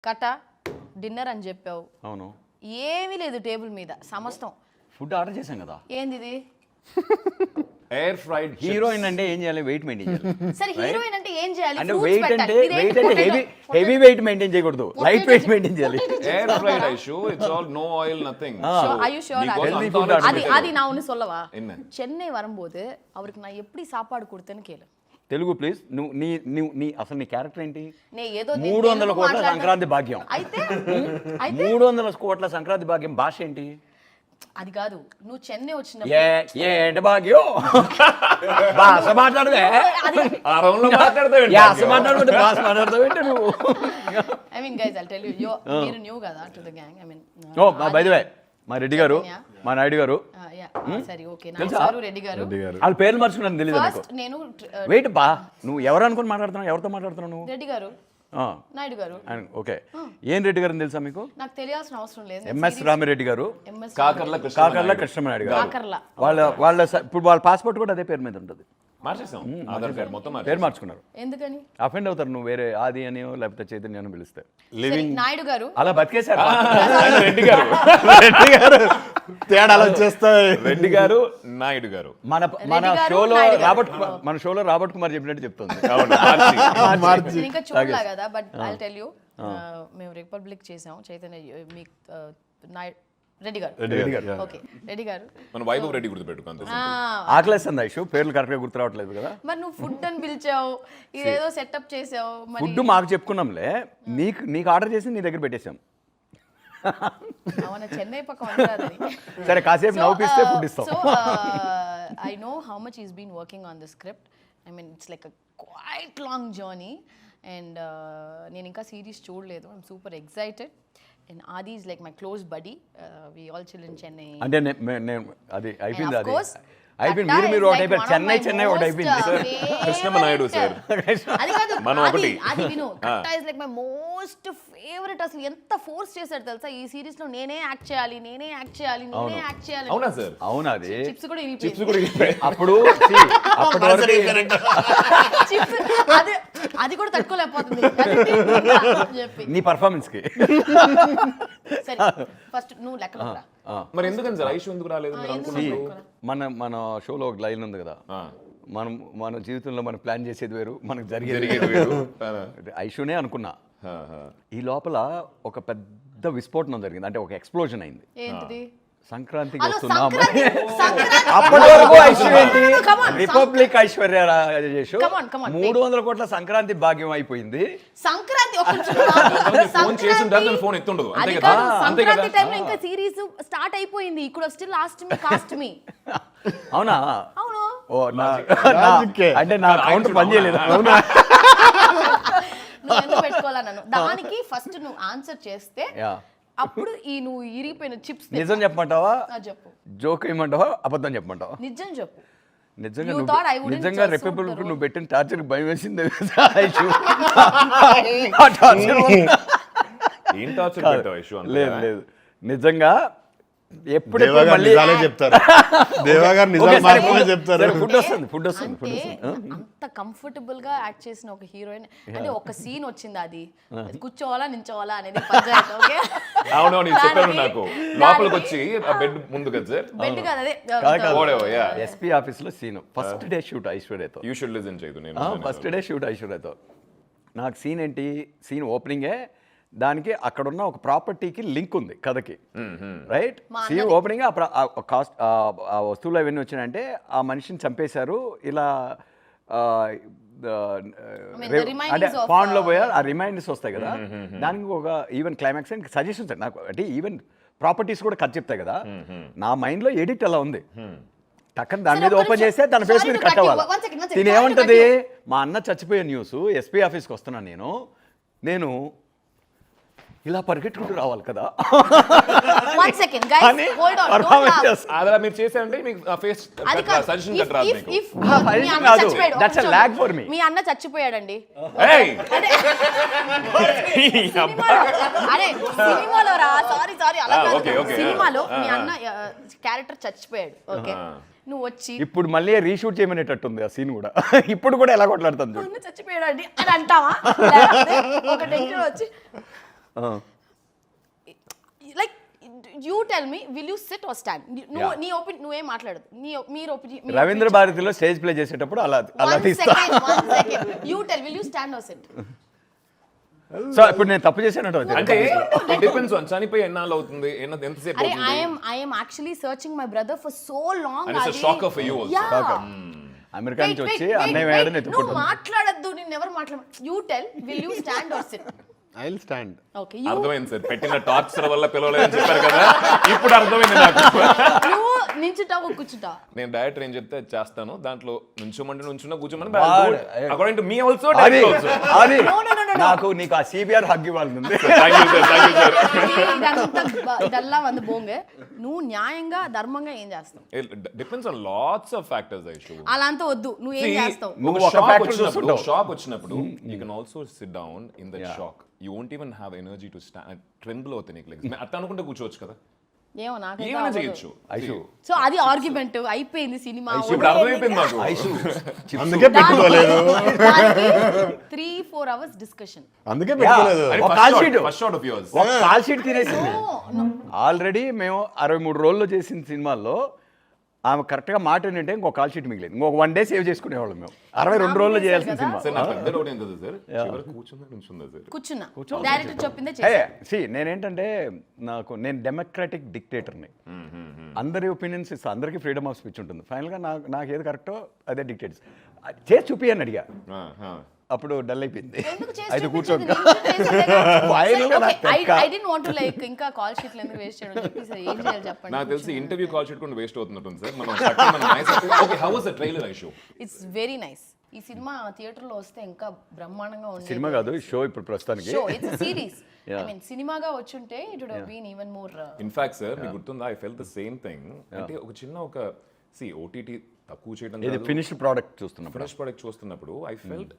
కట డిన్నర్ అని చెప్పావు. అవును. ఏమీ లేదు టేబుల్ మీద సమస్తం. ఫుడ్ ఆర్డర్ చేశాం కదా. ఏంది ఇది? ఎయిర్ ఫ్రైడ్ హీరోయిన్ అంటే ఏం చేయాలి? వెయిట్ మెయింటైన్ చేయాలి. సరే హీరోయిన్ అంటే ఏం చేయాలి? అంటే Fruits వెయిట్ పెట్టాలి. అంటే ఇదేంటి వెయిట్ అంటే హెవీ వెయిట్ మెయింటైన్ చేయకూడదు, లైట్ వెయిట్ మెయింటైన్ చేయాలి. Air fried Aishu it's all no oil nothing. Are you sure? healthy food அது நான் ஒன்னு சொல்லவா? என்ன? சென்னை வரும்போது அவருக்கு நான் எப்படி சாப்பாடு கொடுத்தேன்னு கேளு. తెలుగు ప్లీజ్. నువ్వు నీ అసలు నీ క్యారెక్టర్ ఏంటి? నేను ఏదో 300 కోట్ల సంక్రాంతి భాగ్యం. అయితే 300 కోట్ల సంక్రాంతి భాగ్యం భాష ఏంటి? అది కాదు, నువ్వు చెన్నై వచ్చినప్పుడు ఏంటి భాగ్యం భాష మాట్లాడదే. ఆ రౌండ్ లో మాట్లాడతావు యాస మాట్లాడుకుంటే భాష మాట్లాడతావు నువ్వు. I mean guys I'll tell you మీరు న్యూ కదా to the gang. I mean oh by the way మా రెడ్డి గారు, మా నాయుడు గారు, సరే ఓకే నాయుడు రెడ్డి గారు వాళ్ళ పేర్లు మర్చుకున్నాను తెలియదు నీకు. ఫస్ట్ నేను వెయిట్ బా, నువ్వు ఎవరు అనుకుని మాట్లాడుతున్నావు? ఎవరితో మాట్లాడుతున్నావు నువ్వు? రెడ్డి గారు, నాయుడు గారు. ఓకే, ఏం రెడ్డి గారు తెలుసా మీకు? నాకు తెలియాల్సిన అవసరం లేదు. ఎంఎస్ రామిరెడ్డి గారు, కాకర్ల కృష్ణమనాయుడు గారు. కాకర్ల వాళ్ళ ఇప్పుడు వాళ్ళ పాస్పోర్ట్ కూడా అదే పేరు మీద ఉంటుంది. మార్చేసాం ఆధార్ కార్డ్ మొత్తం పేరు మార్చుకున్నారు. ఎందుకని? అఫెండ్ అవుతారు నువ్వు వేరే ఆది అని లేకపోతే చైతన్య అని పిలిస్తే. నాయుడు గారు అలా బతికేశారు. రెడ్డి గారు రెడ్డి గారు తేడాలు వచ్చేస్తాయి. రెడ్డి గారు నాయుడు గారు మన షోలో రాబర్ట్ కుమార్ చెప్పినట్టు చెప్తుంది. నేను ఇంకా చూడలా కదా, బట్ ఐ టెల్ యూ మేము రిపబ్లిక్ చేసాం చైతన్య మీ రెడ్డి గారు. ఓకే రెడ్డి గారు, మన వైభవ్ రెడ్డి గుర్తుపెట్టుకుంది. ఆకలేస్తుంది ఐషు, పేర్లు కరెక్ట్ గా గుర్తు రావట్లేదు కదా. మరి నువ్వు ఫుడ్ అని పిలిచావు, ఇదేదో సెటప్ చేసావు. ఫుడ్ మాకు చెప్పుకున్నాంలే, నీకు ఆర్డర్ చేసి నీ దగ్గర పెట్టేశాం. అవునా, చెన్నై పక్క వందరాదని. సరే కాసేపు నవ్వుపిస్తే ఫుడ్ ఇస్తాం. So I know how much is been working on the script. I mean it's like a quite long journey and నేను ఇంకా సిరీస్ చూడలేదు. I'm super excited. And Adi is like my close buddy. We all chill in Chennai. అంటే అది అయిపోయింది. అది అయిపోయింది. మీరు ఒకటి అయిపోయారు. చెన్నై ఒకటి అయిపోయింది. కృష్ణమనాయుడు సార్ అది కాదు, మనం ఒకటి. అది విను. Katta is like my most favourite. అసలు ఎంత ఫోర్స్ చేశారు తెలుసా ఈ సిరీస్ లో. నేనే యాక్ట్ చేయాలి. అవునా సార్? అవునా? అది చిప్స్ కూడా అప్పుడు అది కూడా తట్టుకోలేకపోతుంది చెప్పి నీ పర్ఫార్మెన్స్ కి. సరే ఫస్ట్ నువ్వు లెక్కలో రా. మరి ఎందుకని సార్ ఐషు ఎందుకు రాలేదు మీరు అనుకున్నారు? మన షోలో ఒక లైన్ ఉంది కదా, మన జీవితంలో మనం ప్లాన్ చేసేది వేరు, మనకు జరిగేది వేరు. ఐషునే అనుకున్నా. ఈ లోపల ఒక పెద్ద విస్ఫోటనం జరిగింది, అంటే ఒక ఎక్స్ప్లోజన్ అయింది. ఏంటిది? సంక్రాంతికి వస్తున్నాం. సంక్రాంతి అప్పటి వరకు ఐశ్వర్య ఏంటి? రిపబ్లిక్ ఐశ్వర్య రాజేష్ 300 కోట్ల సంక్రాంతి భాగ్యం అయిపోయింది. సంక్రాంతి ఫోన్ చేసి ఫోన్ ఎత్తుండదు అంతే కదా. సంక్రాంతి టైంలో ఇంకా సిరీస్ స్టార్ట్ అయిపోయింది. ఇక్కడ స్టిల్ కాస్ట్ మీ. అవునా? అవును. ఓ అంటే నా కౌంటర్ పని చేయలేదు. అవునా? నువ్వు ఎందుకు పెట్టుకోవాలా నన్ను? దానికి ఫస్ట్ నువ్వు ఆన్సర్ చేస్తే అప్పుడు నువ్వు ఇరిగిపోయిన చిప్స్ నిజం చెప్పమంటావా, చెప్పు. జోక్ ఏమంటావా, అబద్ధం చెప్పమంటావా? నిజం చెప్పు. నిజంగా రిపబ్లిక్ నువ్వు పెట్టిన టార్చర్ భయం వేసింది. ఏం టార్చర్? లేదు నిజంగా ఎప్పుడు చెప్తారు. ఫుడ్ వస్తుంది. అంత కంఫర్టబుల్ గా యాక్ట్ చేసిన ఒక హీరోయిన్ అంటే ఒక సీన్ వచ్చింది, అది కూర్చోవాలా నించోవాలా అనేది పంచాయతీ. ఓకే అవునవును చెప్పాను నాకు. లోపలికి వచ్చి బెడ్ ముందు కదా సార్, బెడ్ కాదు అదే ఎస్పీ ఆఫీస్ లో సీన్ ఫస్ట్ డే షూట్ ఐశ్వర్యతో. యూ షుడ్ లిసన్ చేయదు. నేను ఫస్ట్ డే షూట్ ఐశ్వర్యతో. నాకు సీన్ ఏంటి, సీన్ ఓపెనింగే దానికి అక్కడున్న ఒక ప్రాపర్టీకి లింక్ ఉంది కథకి, రైట్? సీన్ ఓపెనింగ్ కాస్ట్ ఆ వస్తువులు అవన్నీ వచ్చినాయంటే ఆ మనిషిని చంపేశారు ఇలా, అంటే పాండ్లో పోయారు, ఆ రిమైండర్స్ వస్తాయి కదా. దానికి ఒక ఈవెన్ క్లైమాక్స్ అండ్ సజెషన్స్ నాకు, అంటే ఈవెన్ ప్రాపర్టీస్ కూడా కథ చెప్తాయి కదా. నా మైండ్లో ఎడిట్ అలా ఉంది. టక్కన దాని మీద ఓపెన్ చేస్తే తన ఫేస్ మీద కట్ అవ్వాలి. దీని ఏమంటది, మా అన్న చచ్చిపోయే న్యూస్, ఎస్పీ ఆఫీస్కి వస్తున్నాను నేను ఇలా పరిగెట్టుకుంటూ రావాలి కదా. మీరు చేశారంటే మీకు ఫేస్ సజెషన్ కట్ రాదు మీకు. మీ అన్న చచ్చిపోయాడండి. అరే సినిమాలో రా, సారీ అలా సినిమాలో మీ అన్న క్యారెక్టర్ చచ్చిపోయాడు. ఓకే, నువ్వు వచ్చి ఇప్పుడు మళ్ళీ రీషూట్ చేయమనేటట్టుంది ఆ సీన్ కూడా. ఇప్పుడు కూడా ఎలా కొట్లాడుతుంది చచ్చిపోయాడండి అని అంటావా? ఒక టెన్షన్ వచ్చి like you tell me will you sit or stand నీ ఒపీనియన్ నువ్వేం మాట్లాడదు మీరు ఒపీనియన్ రవీంద్ర భారతిలో స్టేజ్ ప్లే చేసేటప్పుడు అలా తీస్తా. You tell will you stand or sit? So ఇప్పుడు నేను తప్పు చేశానంటే అంటే డిపెండ్స్ ఆన్ చనిపోయి ఎన్నాళ్ళు అవుతుంది ఎంతసేపు అరే I am actually searching my brother for so long. And it's a shocker for you also. Yeah. America నుంచి వచ్చి అన్నయ్య వేయడం నువ్వు ఎత్తుకుంటాను. మాట్లాడద్దు, నేను ఎవరు మాట్లాడ. You tell will you stand or sit? I will stand. Okay, అర్థమైంది సార్, పెట్టిన టార్చర్ వల్ల పిలవలేదని చెప్పారు కదా, ఇప్పుడు అర్థమైంది నాకు. నువ్వు నించుంటావు కూర్చుంటావు. నేను డైరెక్టర్ ఏం చెప్తే చేస్తాను, దాంట్లో నుంచోమంటే నుంచున్నా, కూర్చోమని వాడు- అకార్డింగ్ టు మీ ఆల్సో. అది అది No. నాకు నీకు ఆ సిబిఆర్ హగ్ ఇవ్వాలి. ఇదల్లా వంద బోంగే. నువ్వు న్యాయంగా ధర్మంగా ఏం చేస్తావు? Depends on lots of factors Aishu. అలా అంతా వద్దు, నువ్వు ఏం చేస్తావు? నువ్వు ఒక factor చూస్తుంటావు. షాక్ వచ్చినప్పుడు you can also SIT down in that shock. You won't even have energy to stand. Tremble అవుతాయి నీకు లెగ్స్. అట్లా అనుకుంటే కూర్చోవచ్చు కదా, ఏమో నాకు ఏమైనా చేయొచ్చు. ఐషు సో అది ఆర్గ్యుమెంట్ అయిపోయింది సినిమా. ఇప్పుడు అర్థమైపోయింది నాకు. ఐషు అందుకే పెట్టుకోలేదు. 3-4 hours డిస్కషన్. అందుకే పెట్టుకోలేదు. ఒక call sheet first shot of yours. ఒక కాల్ షీట్ తినేసింది. ఆల్రెడీ మేము 63 రోజుల్లో చేసిన సినిమాల్లో ఆమె కరెక్ట్గా మాట ఏంటంటే ఇంకో కాల్ షీట్ మిగిలేదు. ఇంకొక 1 day సేవ్ చేసుకునేవాళ్ళం మేము. 62 రోజుల్లో చేయాల్సిన సినిమా. సార్ నా పెద్ద డౌట్ ఏం కదా సార్, చివరికి కూర్చుందా నుంచుందా సార్? కూర్చున్నా, డైరెక్టర్ చెప్పిందే చేసా. నేనేంటంటే నేను డెమోక్రాటిక్ డిక్టేటర్ని. అందరి ఒపీనియన్స్ ఇస్తా, అందరికీ ఫ్రీడమ్ ఆఫ్ స్పీచ్ ఉంటుంది. ఫైనల్గా నాకు ఏది కరెక్టో అదే డిక్టేట్స్ చేసి చూపి అని అడిగా. అప్పుడు డల్ అయిపోయింది. ఎందుకు చేసి అయితే చూపించేది? కూర్చోండి. నేను చేసేదేగా. Final గా నాకు Okay, తెక్క. I didn't want to like ఇంకా కాల్ షీట్లు ఎందుకు వేస్ట్ చేయడం చెప్పేసి ఏం చేయాలి చెప్పండి. నాకు తెలిసి ఇంటర్వ్యూ కాల్ షీట్ కూడా వేస్ట్ అవుతున్నట్టుంది sir. Okay, how was the trailer Aishu? It's very nice. ఈ సినిమా థియేటర్ లో వస్తే ఇంకా బ్రహ్మాండంగా ఉంది. సినిమా కాదు, షో ఇప్పుడు ప్రస్తుతానికి. Show, it's series. I mean సినిమాగా వచ్చుంటే it would have been even more. In fact sir, మీకు గుర్తుందా, I felt the same thing. అంటే ఒక చిన్న ఓటీటీ తక్కువ చేయడం, ఇది ఫినిష్డ్ ప్రోడక్ట్ చూస్తున్నాం. ఫినిష్ ప్రొడక్ట్ చూస్తున్నప్పుడు ఐ ఫెల్ట్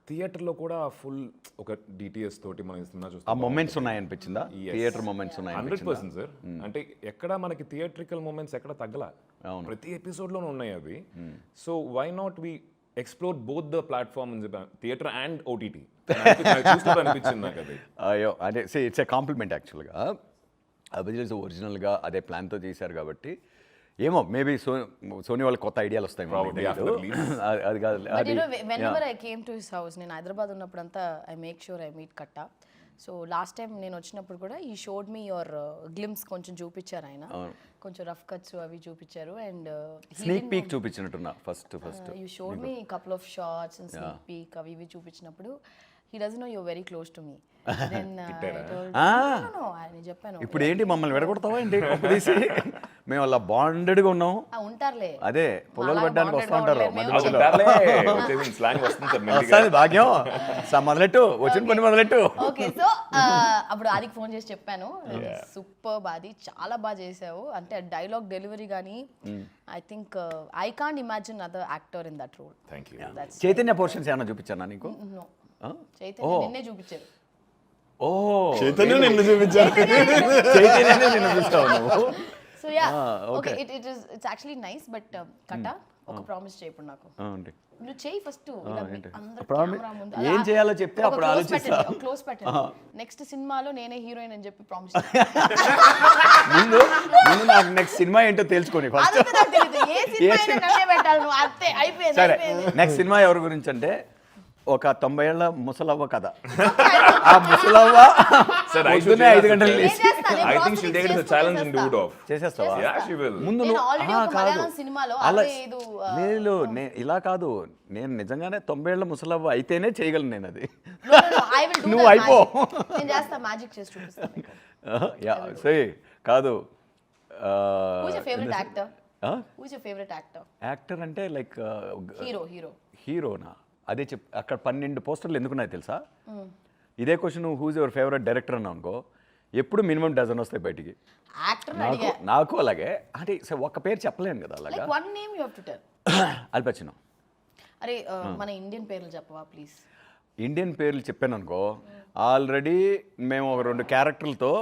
థియేటర్లో కూడా ఫుల్ ఒక డిటిఎస్ తోటి మనం సినిమా ఆ చూస్తాం. మొమెంట్స్ ఉన్నాయనిపించిందా? Theatre moments 100% sir. అంటే ఎక్కడ మనకి థియేట్రికల్ మూమెంట్స్ ఎక్కడ తగ్గల, ప్రతి ఎపిసోడ్లోనూ ఉన్నాయి అవి. So why not we explore both the platform, theatre and OTT అనిపించింది నాకు అది. అయ్యో, అంటే ఇట్స్ ఏ కాంప్లిమెంట్ యాక్చువల్గా. అభిజిత్ ఒరిజినల్గా అదే ప్లాన్తో చేశారు కాబట్టి ఏమో మేబీ సోనీ వాళ్ళకి కొత్త ఐడియాలు వస్తాయి. అది కాదు. But you know whenever I came to his house, నేను హైదరాబాద్ ఉన్నప్పుడంతా I make sure I meet Katta. So last time నేను వచ్చినప్పుడు కూడా ఈ షోడ్ మీ యువర్ గ్లిమ్స్ కొంచెం చూపించారు ఆయన, కొంచెం రఫ్ కట్స్ అవి చూపించారు. అండ్ స్నీక్ పీక్ చూపించినట్టున్నా first you showed me couple of shorts and sneak peek అవి ఇవి చూపించినప్పుడు he doesn't know you're very close to me. Then I told no, నేను చెప్పాను ఇప్పుడు ఏంటి మమ్మల్ని విడగొడతావా ఏంటి తీసి? మేము అలా బాండెడ్గా ఉన్నాం. ఉంటారులే, అదే పొలాలు పడ్డానికి వస్తూ ఉంటారు వస్తుంది భాగ్యం. మొదలెట్టు, వచ్చిన పని మొదలెట్టు. ఓకే. సో అప్పుడు ఆదికి ఫోన్ చేసి చెప్పాను, సూపర్ అది చాలా బాగా చేసావు. అంటే డైలాగ్ డెలివరీ కానీ I think I can't imagine other actor in that role. Thank you. Chaitanya portions ఏమన్నా చూపించానా నీకు? చైతన్య నిన్నే చూపించారు. ఓ, చైతన్య నిన్ను చూపించారు. చైతన్యనే నిన్ను చూస్తావు నువ్వు. So yeah, okay, it's actually nice. But కట్ట ఒక ప్రామిస్ చేయప్పుడు నాకు, నువ్వు చేయి ఫస్ట్. ఏం చేయాలో చెప్తే అప్పుడు ఆలోచిస్తా. క్లోజ్ పెట్టండి. నెక్స్ట్ సినిమాలో నేనే హీరోయిన్ అని చెప్పి ప్రామిస్. ముందు నాకు నెక్స్ట్ సినిమా ఏంటో తెలుసుకోని ఫస్ట్. సరే, నెక్స్ట్ సినిమా ఎవరి గురించి అంటే ఒక 90 ఏళ్ల ముసలవ్వ కథ. ఆ ముసలవ్వ పొద్దున్నే 5 గంటలు లేచి I think she'll take it as a challenge and do it off. చేసేస్తావా? Yeah, she will. ముందు నేను నువ్వు already ఒక కాదు మలయాళం సినిమాలో అలా ఐదు, లేదు, ఇలా కాదు, నేను నిజంగానే 90 ఏళ్ల ముసలవ్వ అయితేనే చేయగలను నేను అది. నువ్వు అయిపో. నేను చేస్తా, మ్యాజిక్ చేసి చూపిస్తాను. యా సే కాదు. Who's your favorite actor? Who's your favorite actor? Actor అంటే లైక్ హీరోనా? అదే అక్కడ 12 పోస్టర్లు ఎందుకు నాకు తెలుసా? ఇదే question who's your favourite director అని అనుకో, ఎప్పుడు మినిమం డజన్ వస్తాయి బయటికి. నాకు అలాగే. అంటే ఒక్క పేరు చెప్పలేను కదా అలాగా. One name you have to tell. Al Pacino. అరే మన ఇండియన్ పేర్లు చెప్పవా ప్లీజ్? ఇండియన్ పేర్లు చెప్పాను అనుకో, ఆల్రెడీ మేము ఒక 2 క్యారెక్టర్లతో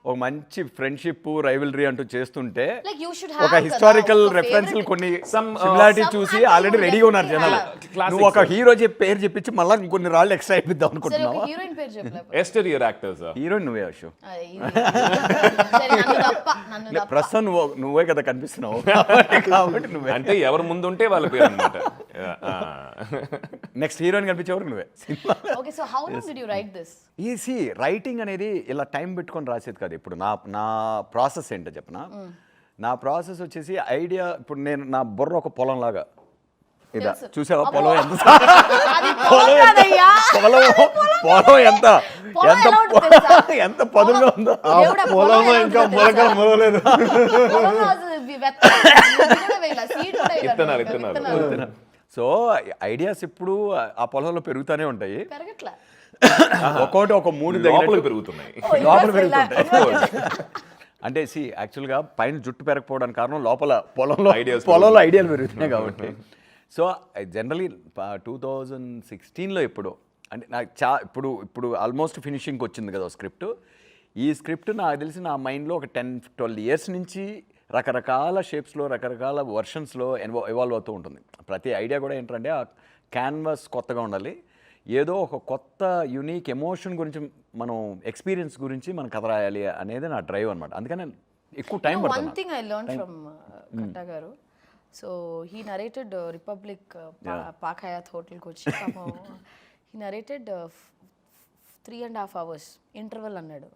ఒక మంచి ఫ్రెండ్షిప్ రైవలరీ అంటూ చేస్తుంటే Like you should ఒక have హిస్టారికల్ ఒక రెఫరెన్స్ favorite- కొన్ని Some, సిమిలారిటీ some చూసి అంటే ఆల్రెడీ you రెడీగా ఉన్నారు definitely జనాలు have. Classic, నువ్వు ఒక sir. హీరో పేరు చెప్పించి మళ్ళీ ఇంకొన్ని రాళ్ళు ఎక్స్ట్రా అయిపోద్దాం సరే ఒక అనుకుంటున్నావా హీరోయిన్ పేరు చెప్పలేదు ఎస్టరియర్ యాక్టర్స్ హీరోయిన్ నువ్వే అశు నన్ను తప్ప ప్రస్తుతం నువ్వే కదా కనిపిస్తున్నావు కాబట్టి నువ్వే అంటే ఎవరు ముందు ఉంటే వాళ్ళ పేరు అనమాట. నెక్స్ట్ హీరోయిన్ కనిపించేవరకు నువ్ే cinema okay so how long did you write this ఈసీ రైటింగ్ అనేది ఇలా టైం పెట్టుకొని రాసేది కాదు. ఇప్పుడు నా ప్రాసెస్ ఏంటో చెప్పనా, నా ప్రాసెస్ వచ్చేసి ఐడియా, ఇప్పుడు నేను నా బుర్ర ఒక పొలం లాగా ఇదా తెలుసు. చూసావా అబ్బో. పొలం ఎంత అది పొలం కాదయ్యా. పొలం ఎంత పొలం ఎంత ఎలా ఉంటుంది తెలుసా? ఎంత పదులుగా ఉందో దేవుడా, పొలం పొలంలో ఎలా ఇంకా ఉంటుందో మొలకలు తెలుసా? మొలలేదు. పొలంలో అసలు ఇది కూడా వేయాల, seed కూడా వేయాల. విత్తనాలు. విత్తనాలు. సో ఐడియాస్ ఇప్పుడు ఆ పొలంలో పెరుగుతూనే ఉంటాయి. పెరగట్లా. ఒక్కోటి ఒక మూడు లోపలికి పెరుగుతున్నాయి. లోపల పెరుగుతుంటాయి. అంటే యాక్చువల్గా పైన జుట్టు పెరగకపోవడానికి కారణం లోపల పొలంలో Ideas ఐడియాలు పెరుగుతున్నాయి కాబట్టి. సో జనరలీ 2016లో ఎప్పుడు అంటే నాకు ఇప్పుడు ఆల్మోస్ట్ ఫినిషింగ్కి వచ్చింది కదా స్క్రిప్ట్. ఈ స్క్రిప్ట్ నాకు తెలిసి నా మైండ్లో ఒక 10-12 ఇయర్స్ నుంచి రకరకాల షేప్స్లో రకరకాల వర్షన్స్లో ఎవాల్వ్ అవుతూ ఉంటుంది. ప్రతి ఐడియా కూడా ఏంటంటే ఆ క్యాన్వాస్ కొత్తగా ఉండాలి, ఏదో ఒక కొత్త యూనిక్ ఎమోషన్ గురించి మనం ఎక్స్పీరియన్స్ గురించి మనం కథ రాయాలి అనేది నా డ్రైవ్ అనమాట. అందుకని ఎక్కువ టైం వన్ పడుతుంది. థింగ్ ఐ లెర్న్ ఫ్రమ్ కట్టా గారు, so he narrated republic Pak Hayat హోటల్కి వచ్చి హీ నరేటెడ్ 3.5 hours ఇంటర్వెల్ అన్నాడు.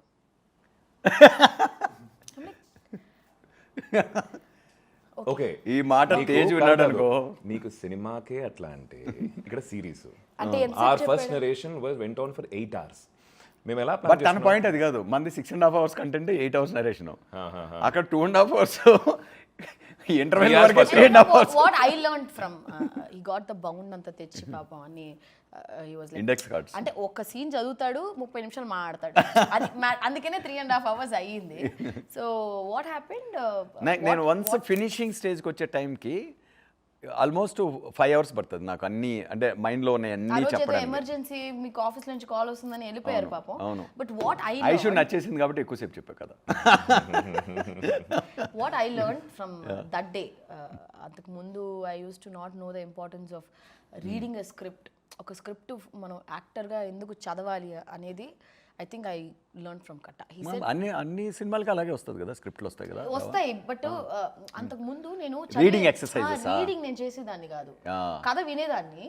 ఓకే, ఈ మాట తేజ్ విన్నాడు అనుకో. నీకు సినిమాకే అట్లా అంటే ఇక్కడ సిరీస్. అంటే our first narration went on for 8 hours. మేము ఎలా బట్ తన పాయింట్ అది కాదు, మంది 6.5 hours కంటెంట్ 8 hours నరేషన్, అక్కడ 2.5 hours ఇంటర్వెల్ వరకు 3.5 hours what I learn from he got the bound అంతా తెచ్చి పాపం అని he was like index cards. అంటే ఒక సీన్ చదువుతాడు 30 నిమిషాలు మాట్లాడతాడు. అది అందుకనే 3.5 hours అయ్యింది. సో వాట్ హ్యాపెండ్, నేను వన్స్ ఫినిషింగ్ స్టేజ్కి వచ్చే టైంకి ఆల్మోస్ట్ 5 hours పడుతుంది నాకు అన్ని, అంటే మైండ్లో ఉన్నాయి అన్నీ చెప్పడానికి. ఎమర్జెన్సీ మీకు ఆఫీస్ నుంచి కాల్ వస్తుందని వెళ్ళిపోయారు పాపం. అవును. బట్ వాట్ ఐ షుడ్ నచ్చేసింది కాబట్టి ఎక్కువసేపు చెప్పా కదా. What I learn from that day, అంతకు ముందు I use to not know the importance of reading a script. ఒక స్క్రిప్ట్ మనం యాక్టర్గా ఎందుకు చదవాలి అనేది I think I learn from Katta. అన్ని సినిమాలకి అలాగే వస్తుంది కదా, స్క్రిప్ట్లు వస్తాయి కదా. వస్తాయి, బట్ అంతకు ముందు నేను Reading exercises, రీడింగ్ నేను చేసేదాన్ని కాదు, కథ వినేదాన్ని.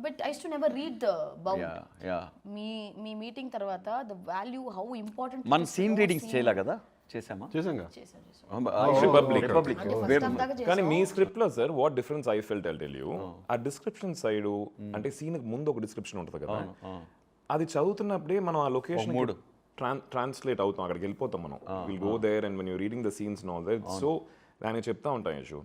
But I to never read the bound. Me meeting తర్వాత ద వాల్యూ హౌ ఇంపార్టెంట్. మన సీన్ రీడింగ్స్ చేయలే కదా, చేసామా? చేసాంగా. రిపబ్లిక్. కానీ కానీ మీ స్క్రిప్ట్ లో sir what difference I felt I tell you, ఆ డిస్క్రిప్షన్ సైడ్ అంటే సీన్ ముందు ఒక డిస్క్రిప్షన్ ఉంటుంది కదా, అది చదువుతున్నప్పుడే మనం ఆ లొకేషన్ ట్రాన్స్లేట్ అవుతాం, అక్కడికి వెళ్ళిపోతాం మనం. Will go there and when you reading the scenes and all that. So దానికి చెప్తా ఉంటాం యశు,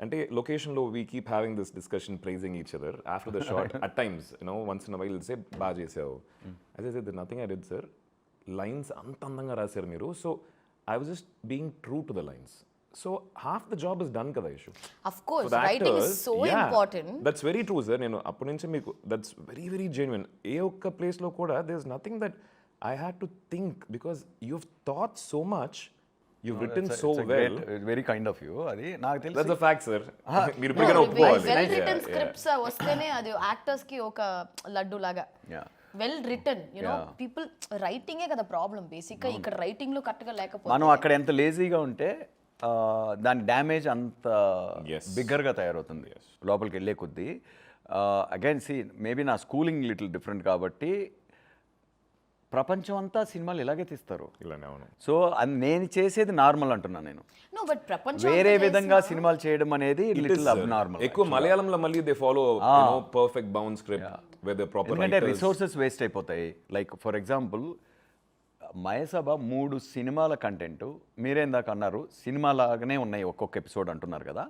అంటే లొకేషన్లో we keep having this discussion praising each other after the shot. At times once in while say బాగా చేసావు, అదే sir nothing I did sir, lines అంత అందంగా రాశారు మీరు. So I was just being true to the lines. So half the job is done కదా Yashu. Of course writing is so important. That's very true sir. నేను అప్పటి నుంచి మీకు that's very very genuine. ఏ ఒక్క ప్లేస్లో కూడా there is nothing that I had to think, because you have thought so much, you written so well. Very kind of you. అది నాకు తెలుసు. That's a fact sir. మీరు ఇప్పటికైనా ఒప్పుకోవాలి. వెల్ రిటన్ స్క్రిప్ట్స్ వస్తేనే అది యాక్టర్స్ కి ఒక లడ్డు లాగా. వెల్ రిటన్ పీపుల్ రైటింగే కదా ప్రాబ్లం బేసిక్ గా. ఇక్కడ రైటింగ్ లో కరెక్ట్గా లేకపోతే మనం అక్కడ ఎంత లేజీగా ఉంటే దాని డ్యామేజ్ అంత బిగ్గర్గా తయారవుతుంది లోపలికి వెళ్ళే కొద్దీ. అగైన్ మేబీ నా స్కూలింగ్ లిటిల్ డిఫరెంట్ కాబట్టి ప్రపంచం అంతా సినిమాలు ఇలాగే తీస్తారు. సో నేను చేసేది నార్మల్ అంటున్నాను నేను. వేరే విధంగా సినిమాలు చేయడం అనేది లిటిల్ అబ్నార్మల్. ఎక్కువ మలయాళంలో మళ్ళీ they follow perfect bound script with the proper, ఎందుకంటే రిసోర్సెస్ వేస్ట్ అయిపోతాయి. లైక్ ఫర్ ఎగ్జాంపుల్ మయసభ 3 సినిమాల కంటెంట్ మీరేందాక అన్నారు సినిమాలాగానే ఉన్నాయి ఒక్కొక్క ఎపిసోడ్ అంటున్నారు కదా.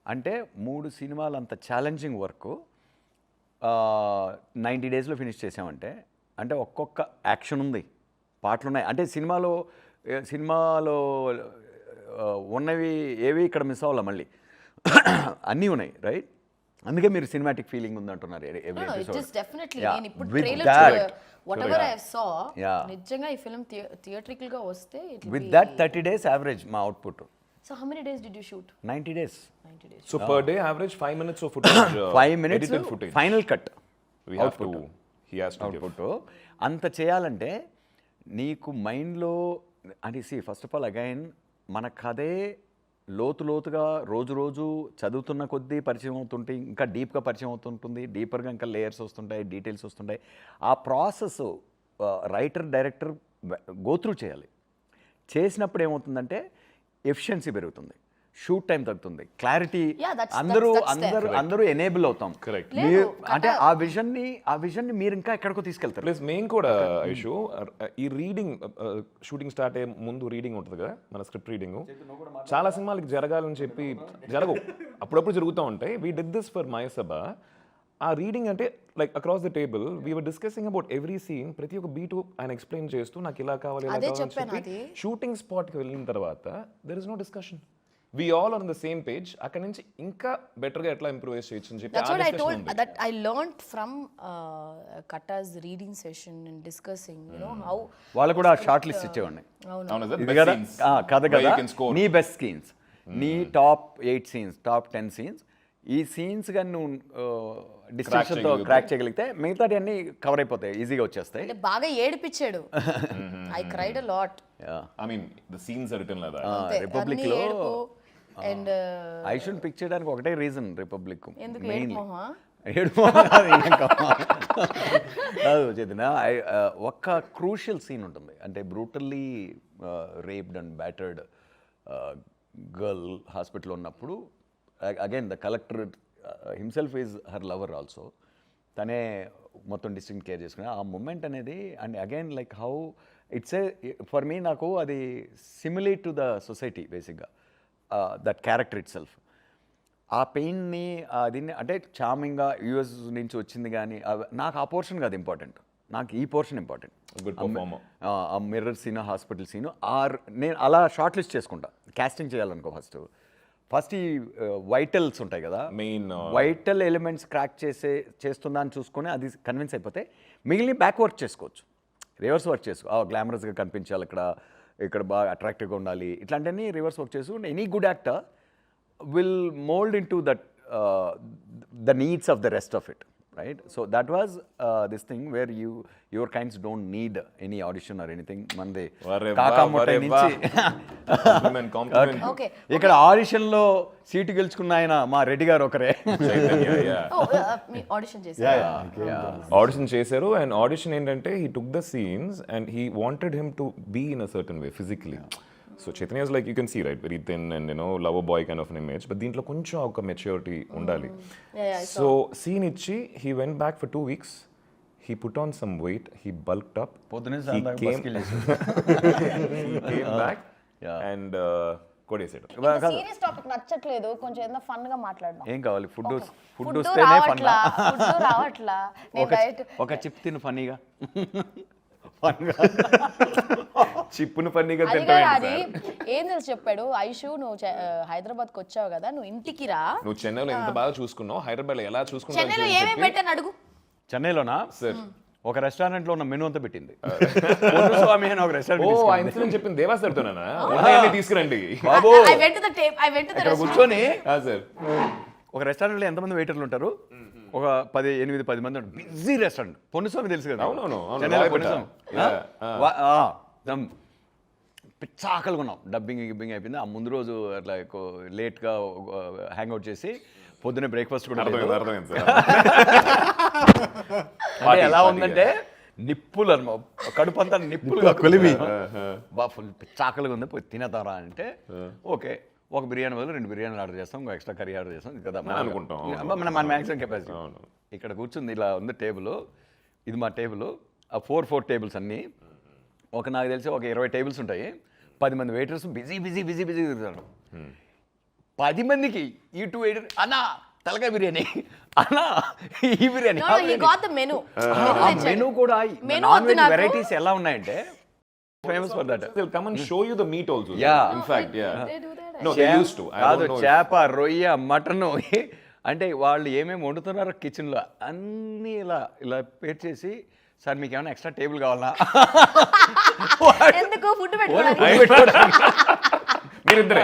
అంటే 3 సినిమాలు అంత ఛాలెంజింగ్ వర్క్ 90 daysలో ఫినిష్ చేసామంటే, అంటే ఒక్కొక్క యాక్షన్ ఉంది, పాటలు ఉన్నాయి. అంటే సినిమాలో ఉన్నవి ఏవి ఇక్కడ మిస్ అవ్వాలి, మళ్ళీ అన్నీ ఉన్నాయి రైట్. అందుకే మీరు సినిమాటిక్ ఫీలింగ్ ఉంది అంటున్నారు every No, it episode just definitely. Yeah. నేను ఇప్పుడు With trailer that- whatever I saw, Yeah. నిజంగా ఈ ఫిల్మ్ థియేట్రికల్ గా వస్తే it will with be. That 30 days average మా output So how many days did you shoot? 90 days 90 days. So per day average 5 minutes of footage. 5 minutes edited footage. Final cut We have to. He has to give. Output అంత చేయాలంటే నీకు మైండ్లో అని first of all again మన కథే లోతుగా రోజు చదువుతున్న కొద్దీ పరిచయం అవుతుంటే ఇంకా డీప్గా పరిచయం అవుతుంటుంది, డీపర్గా ఇంకా లేయర్స్ వస్తుంటాయి, డీటెయిల్స్ వస్తుంటాయి. ఆ ప్రాసెస్ రైటర్ డైరెక్టర్ గోత్రూ చేయాలి. చేసినప్పుడు ఏమవుతుందంటే ఎఫిషియన్సీ పెరుగుతుంది, షూట్ టైం తగ్గుతుంది, క్లారిటీ, Yeah, that's అందరూ ఎనేబుల్ అవుతాం. Correct. మీరు అంటే ఆ విజన్ని మీరు ఇంకా ఎక్కడికో తీసుకెళ్తారు. ప్లస్ మెయిన్ కూడా ఐషు ఈ రీడింగ్ షూటింగ్ స్టార్ట్ అయ్యే ముందు రీడింగ్ ఉంటుంది కదా, మన స్క్రిప్ట్ రీడింగ్ చాలా సినిమాలకి జరగాలని చెప్పి జరగవు, అప్పుడప్పుడు జరుగుతూ ఉంటాయి. We did this for Mayasabha. ఆ రీడింగ్ అంటే like across the table we were discussing about every scene, ప్రతి ఒక్క బీట్ ఆయన ఎక్స్ప్లెయిన్ చేస్తూ నాకు ఇలా కావాలి ఇలా అదే కావాలని చెప్పాను చెప్పి అది. షూటింగ్ స్పాట్కి వెళ్ళిన తర్వాత there is no discussion. We all are on the same page. అక్కడ నుంచి ఇంకా బెటర్గా ఎట్లా ఇంప్రూవైజ్ చేయొచ్చు అని చెప్పి That's ఆ what I discussion told, ఉంది. that I learned from Katta's reading session and discussing, you know, how. వాళ్ళు కూడా షార్ట్ లిస్ట్ ఇచ్చేవాడిని. అవును సార్, ఇది best కదా scenes. కథ Where you కదా, can score. నీ బెస్ట్ సీన్స్, నీ టాప్ 8 సీన్స్, టాప్ 10 సీన్స్, ఈ సీన్స్ కానీ నువ్వు డిస్టింక్షన్తో క్రాక్ చేయగలిగితే మిగతాటి అన్ని కవర్ అయిపోతాయి, ఈజీగా వచ్చేస్తాయి. అంటే బాగా ఏడిపించాడు. I cried a lot. I mean, the scenes are written like that. అంతే, Republic అన్ని లో, ఏడుపు and ఐ షుడ్ పిక్ చేయడానికి ఒకటే రీజన్ రిపబ్లిక్. ఎందుకు ఏడుమోహా? కాదు చైతన్య, ఒక్క క్రూషియల్ సీన్ ఉంటుంది, అంటే brutally raped and battered girl హాస్పిటల్లో ఉన్నప్పుడు, again the collector himself is her lover also, తనే మొత్తం డిస్ట్రిక్ట్ కేర్ చేసుకుని ఆ మూమెంట్ అనేది. And again like how it's A for me, నాకు అది సిమిలేట్ టు ద సొసైటీ బేసిక్గా, దట్ క్యారెక్టర్ ఇట్ సెల్ఫ్. ఆ పెయిన్ని దీన్ని అంటే చార్మింగ్గా యూఎస్ నుంచి వచ్చింది కానీ నాకు ఆ పోర్షన్ కాదు ఇంపార్టెంట్, నాకు ఈ పోర్షన్ ఇంపార్టెంట్. Good performer. ఆ మిర్రర్ సీను, హాస్పిటల్ సీను, నేను అలా షార్ట్ లిస్ట్ చేసుకుంటా. క్యాస్టింగ్ చేయాలనుకో ఫస్ట్ ఈ వైటల్స్ ఉంటాయి కదా, Main, వైటల్ ఎలిమెంట్స్ క్రాక్ చేస్తుందా అని చూసుకొని అది కన్విన్స్ అయిపోతే మిగిలిన బ్యాక్ వర్క్ చేసుకోవచ్చు, రివర్స్ వర్క్ చేసుకో, గ్లామరస్గా కనిపించాలి, ఇక్కడ బాగా అట్రాక్టివ్గా ఉండాలి, ఇట్లాంటివన్నీ రివర్స్ వర్క్ చేసుకుంటే any good actor will mold into that the needs of the rest of it, right? So that was this thing where your kinds don't need any audition or anything. Mande kaka motta nunchi compliment. Okay. ఇక్కడ audition లో seat గెలుచుకున్న ఆయన మా రెడ్డి గారు ఒకరే. Oh, మీ audition చేశారు. Audition చేశారు. And audition ఏంటంటే he took the scenes and he wanted him to be in a certain way physically. So Chaitanya is like, you can see, right, very thin and, you know, lover boy kind of an image, but దీంట్లో కొంచెం ఒక maturity ఉండాలి. So scene ఇచ్చి he went back for 2 weeks, he put on some weight, he bulked up, he came back and కొడేసాడు. Serious topic నచ్చట్లేదు, కొంచెం ఏదైనా fun గా మాట్లాడదాం. ఏం కావాలి? ఫుడ్ వస్తేనే ఫన్. ఫుడ్ రావట్లా. నేను డైరెక్ట్ ఒక చిప్ తిను ఫన్నీగా. చిప్పును పన్నీగా అది తింటావు. ఏం తెలుసు చెప్పాడు, ఐషు నువ్వు హైదరాబాద్కి వచ్చావు కదా, నువ్వు ఇంటికి రా. నువ్వు చెన్నైలో ఎంత బాగా చూసుకున్నావు, హైదరాబాద్లో ఎలా చూసుకున్నావు చెన్నైలో ఏమేమి పెట్టాను అడుగు. చెన్నైలోనా సార్? ఒక రెస్టారెంట్లో ఉన్న మెనూ అంతా పెట్టింది. స్వామి అని ఒక ఓ, ఆ రెస్టారెంట్ ఇన్సిడెంట్ చెప్పింది దేవాసరితోనా? ఉన్నాయని తీసుకురండి బాబు. I went to the tape. I went to the ఇక్కడ restaurant. కూర్చొని సార్. ఒక రెస్టారెంట్లో ఎంతమంది వెయిటర్లు ఉంటారు? ఒక 8-10 మంది ఉంటారు. Busy restaurant. పొన్నుస్వామి తెలుసు కదా? అవునవును. చెన్నైలో పొన్నుస్వామి. పిచ్చ ఆకలిగా ఉన్నాం. డబ్బింగ్ అయిపోయింది. ఆ ముందు రోజు అట్లా లేట్గా హ్యాంగ్ అవుట్ చేసి పొద్దున్నే బ్రేక్ఫాస్ట్ కూడా లేదు. అర్థమైంది సార్. అంటే ఎలా ఉందంటే నిప్పులు అనమా, కడుపు అంతా నిప్పులుగా కొలిమి. ఫుల్ పిచ్చాకలుగా ఉంది, పోయి తినేతారా అంటే ఓకే, ఒక బిర్యానీ బదులు 2 బిర్యానీలు ఆర్డర్ చేస్తాం, ఇంకో ఎక్స్ట్రా కర్రీ ఆర్డర్ చేస్తాం కదా అనుకుంటాం. మన మ్యాక్సిమం కెపాసిటీ. ఇక్కడ కూర్చుంది, ఇలా ఉంది టేబుల్, ఇది మా టేబుల్. ఆ 4 టేబుల్స్ అన్నీ నాకు తెలిసి ఒక 20 టేబుల్స్ ఉంటాయి. 10 మంది వెయిటర్స్ బిజీ తిరుగుతారు. 10 మందికి ఈ 2 వెయిటర్ అన్నా తలకాయ బిర్యానీ, అన్నా ఈ biryani. No, he got the menu. Menu కూడా Menu నాన్ వెజ్ నాకు. వెరైటీస్ ఎలా ఉన్నాయంటే famous for that. They'll come and show you the meat also. Yeah. In fact, yeah. They do that. No, they used to. I కాదు, don't know. చేప, రొయ్య, mutton, అంటే వాళ్ళు ఏమేమి వండుతున్నారో కిచెన్లో అన్నీ ఇలా ఇలా పేర్చేసి సార్ మీకు ఏమైనా ఎక్స్ట్రా టేబుల్ కావాలా ఎందుకు ఫుడ్ పెట్టుకోవడానికి మీరిద్దరే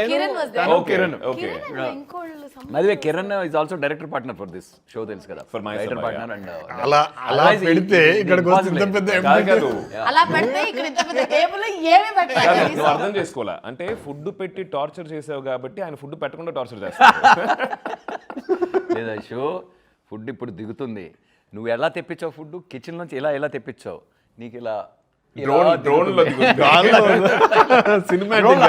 Kiran was there. Okay okay Kiran and ఇంకోళ్ళు మధ్య Kiran is also director partner for this show తెలుసు కదా For my writer Sabha, partner and అలా పెడితే ఇక్కడికి వస్తే ఇంత పెద్ద కాదు అలా పెడితే ఇక్కడ ఇంత పెద్ద టేబుల్ ఏమి పెట్టాలి నువ్వు అర్థం చేసుకోవాలా అంటే ఫుడ్ పెట్టి టార్చర్ చేసావు కాబట్టి ఆయన ఫుడ్ పెట్టకుండా టార్చర్ చేస్తాడు లేదా షో ఫుడ్ ఇప్పుడు దిగుతుంది నువ్వు ఎలా తెప్పించావు ఫుడ్ కిచెన్ నుంచి ఎలా తెప్పించావు నీకు ఇలా డ్రోన్ లో సినిమాటిక్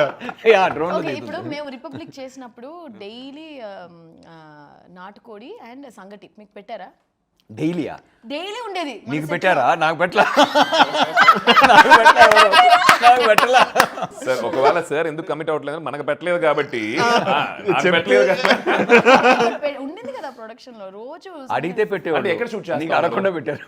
డ్రోన్ ఓకే ఇప్పుడు మేము రిపబ్లిక్ చేసినప్పుడు డైలీ నాటుకోడి అండ్ సంగటి మీకు పెట్టారా డైలీయా డైలీ ఉండేది మన నీకు set పెట్టారా లో. నాకు పెట్టలా నాకు పెట్టలా సార్ ఒకవేళ సార్ ఎందుకు కమిట్ అవ్వట్లేదు మనకు పెట్టలేదు కాబట్టి నాకు పెట్టలేదు ఉండింది కదా ప్రొడక్షన్ లో రోజు అడిగితే అంటే పెట్టేవాడు ఎక్కడ shoot చేస్తారు? నీకు అడగకుండా పెట్టారు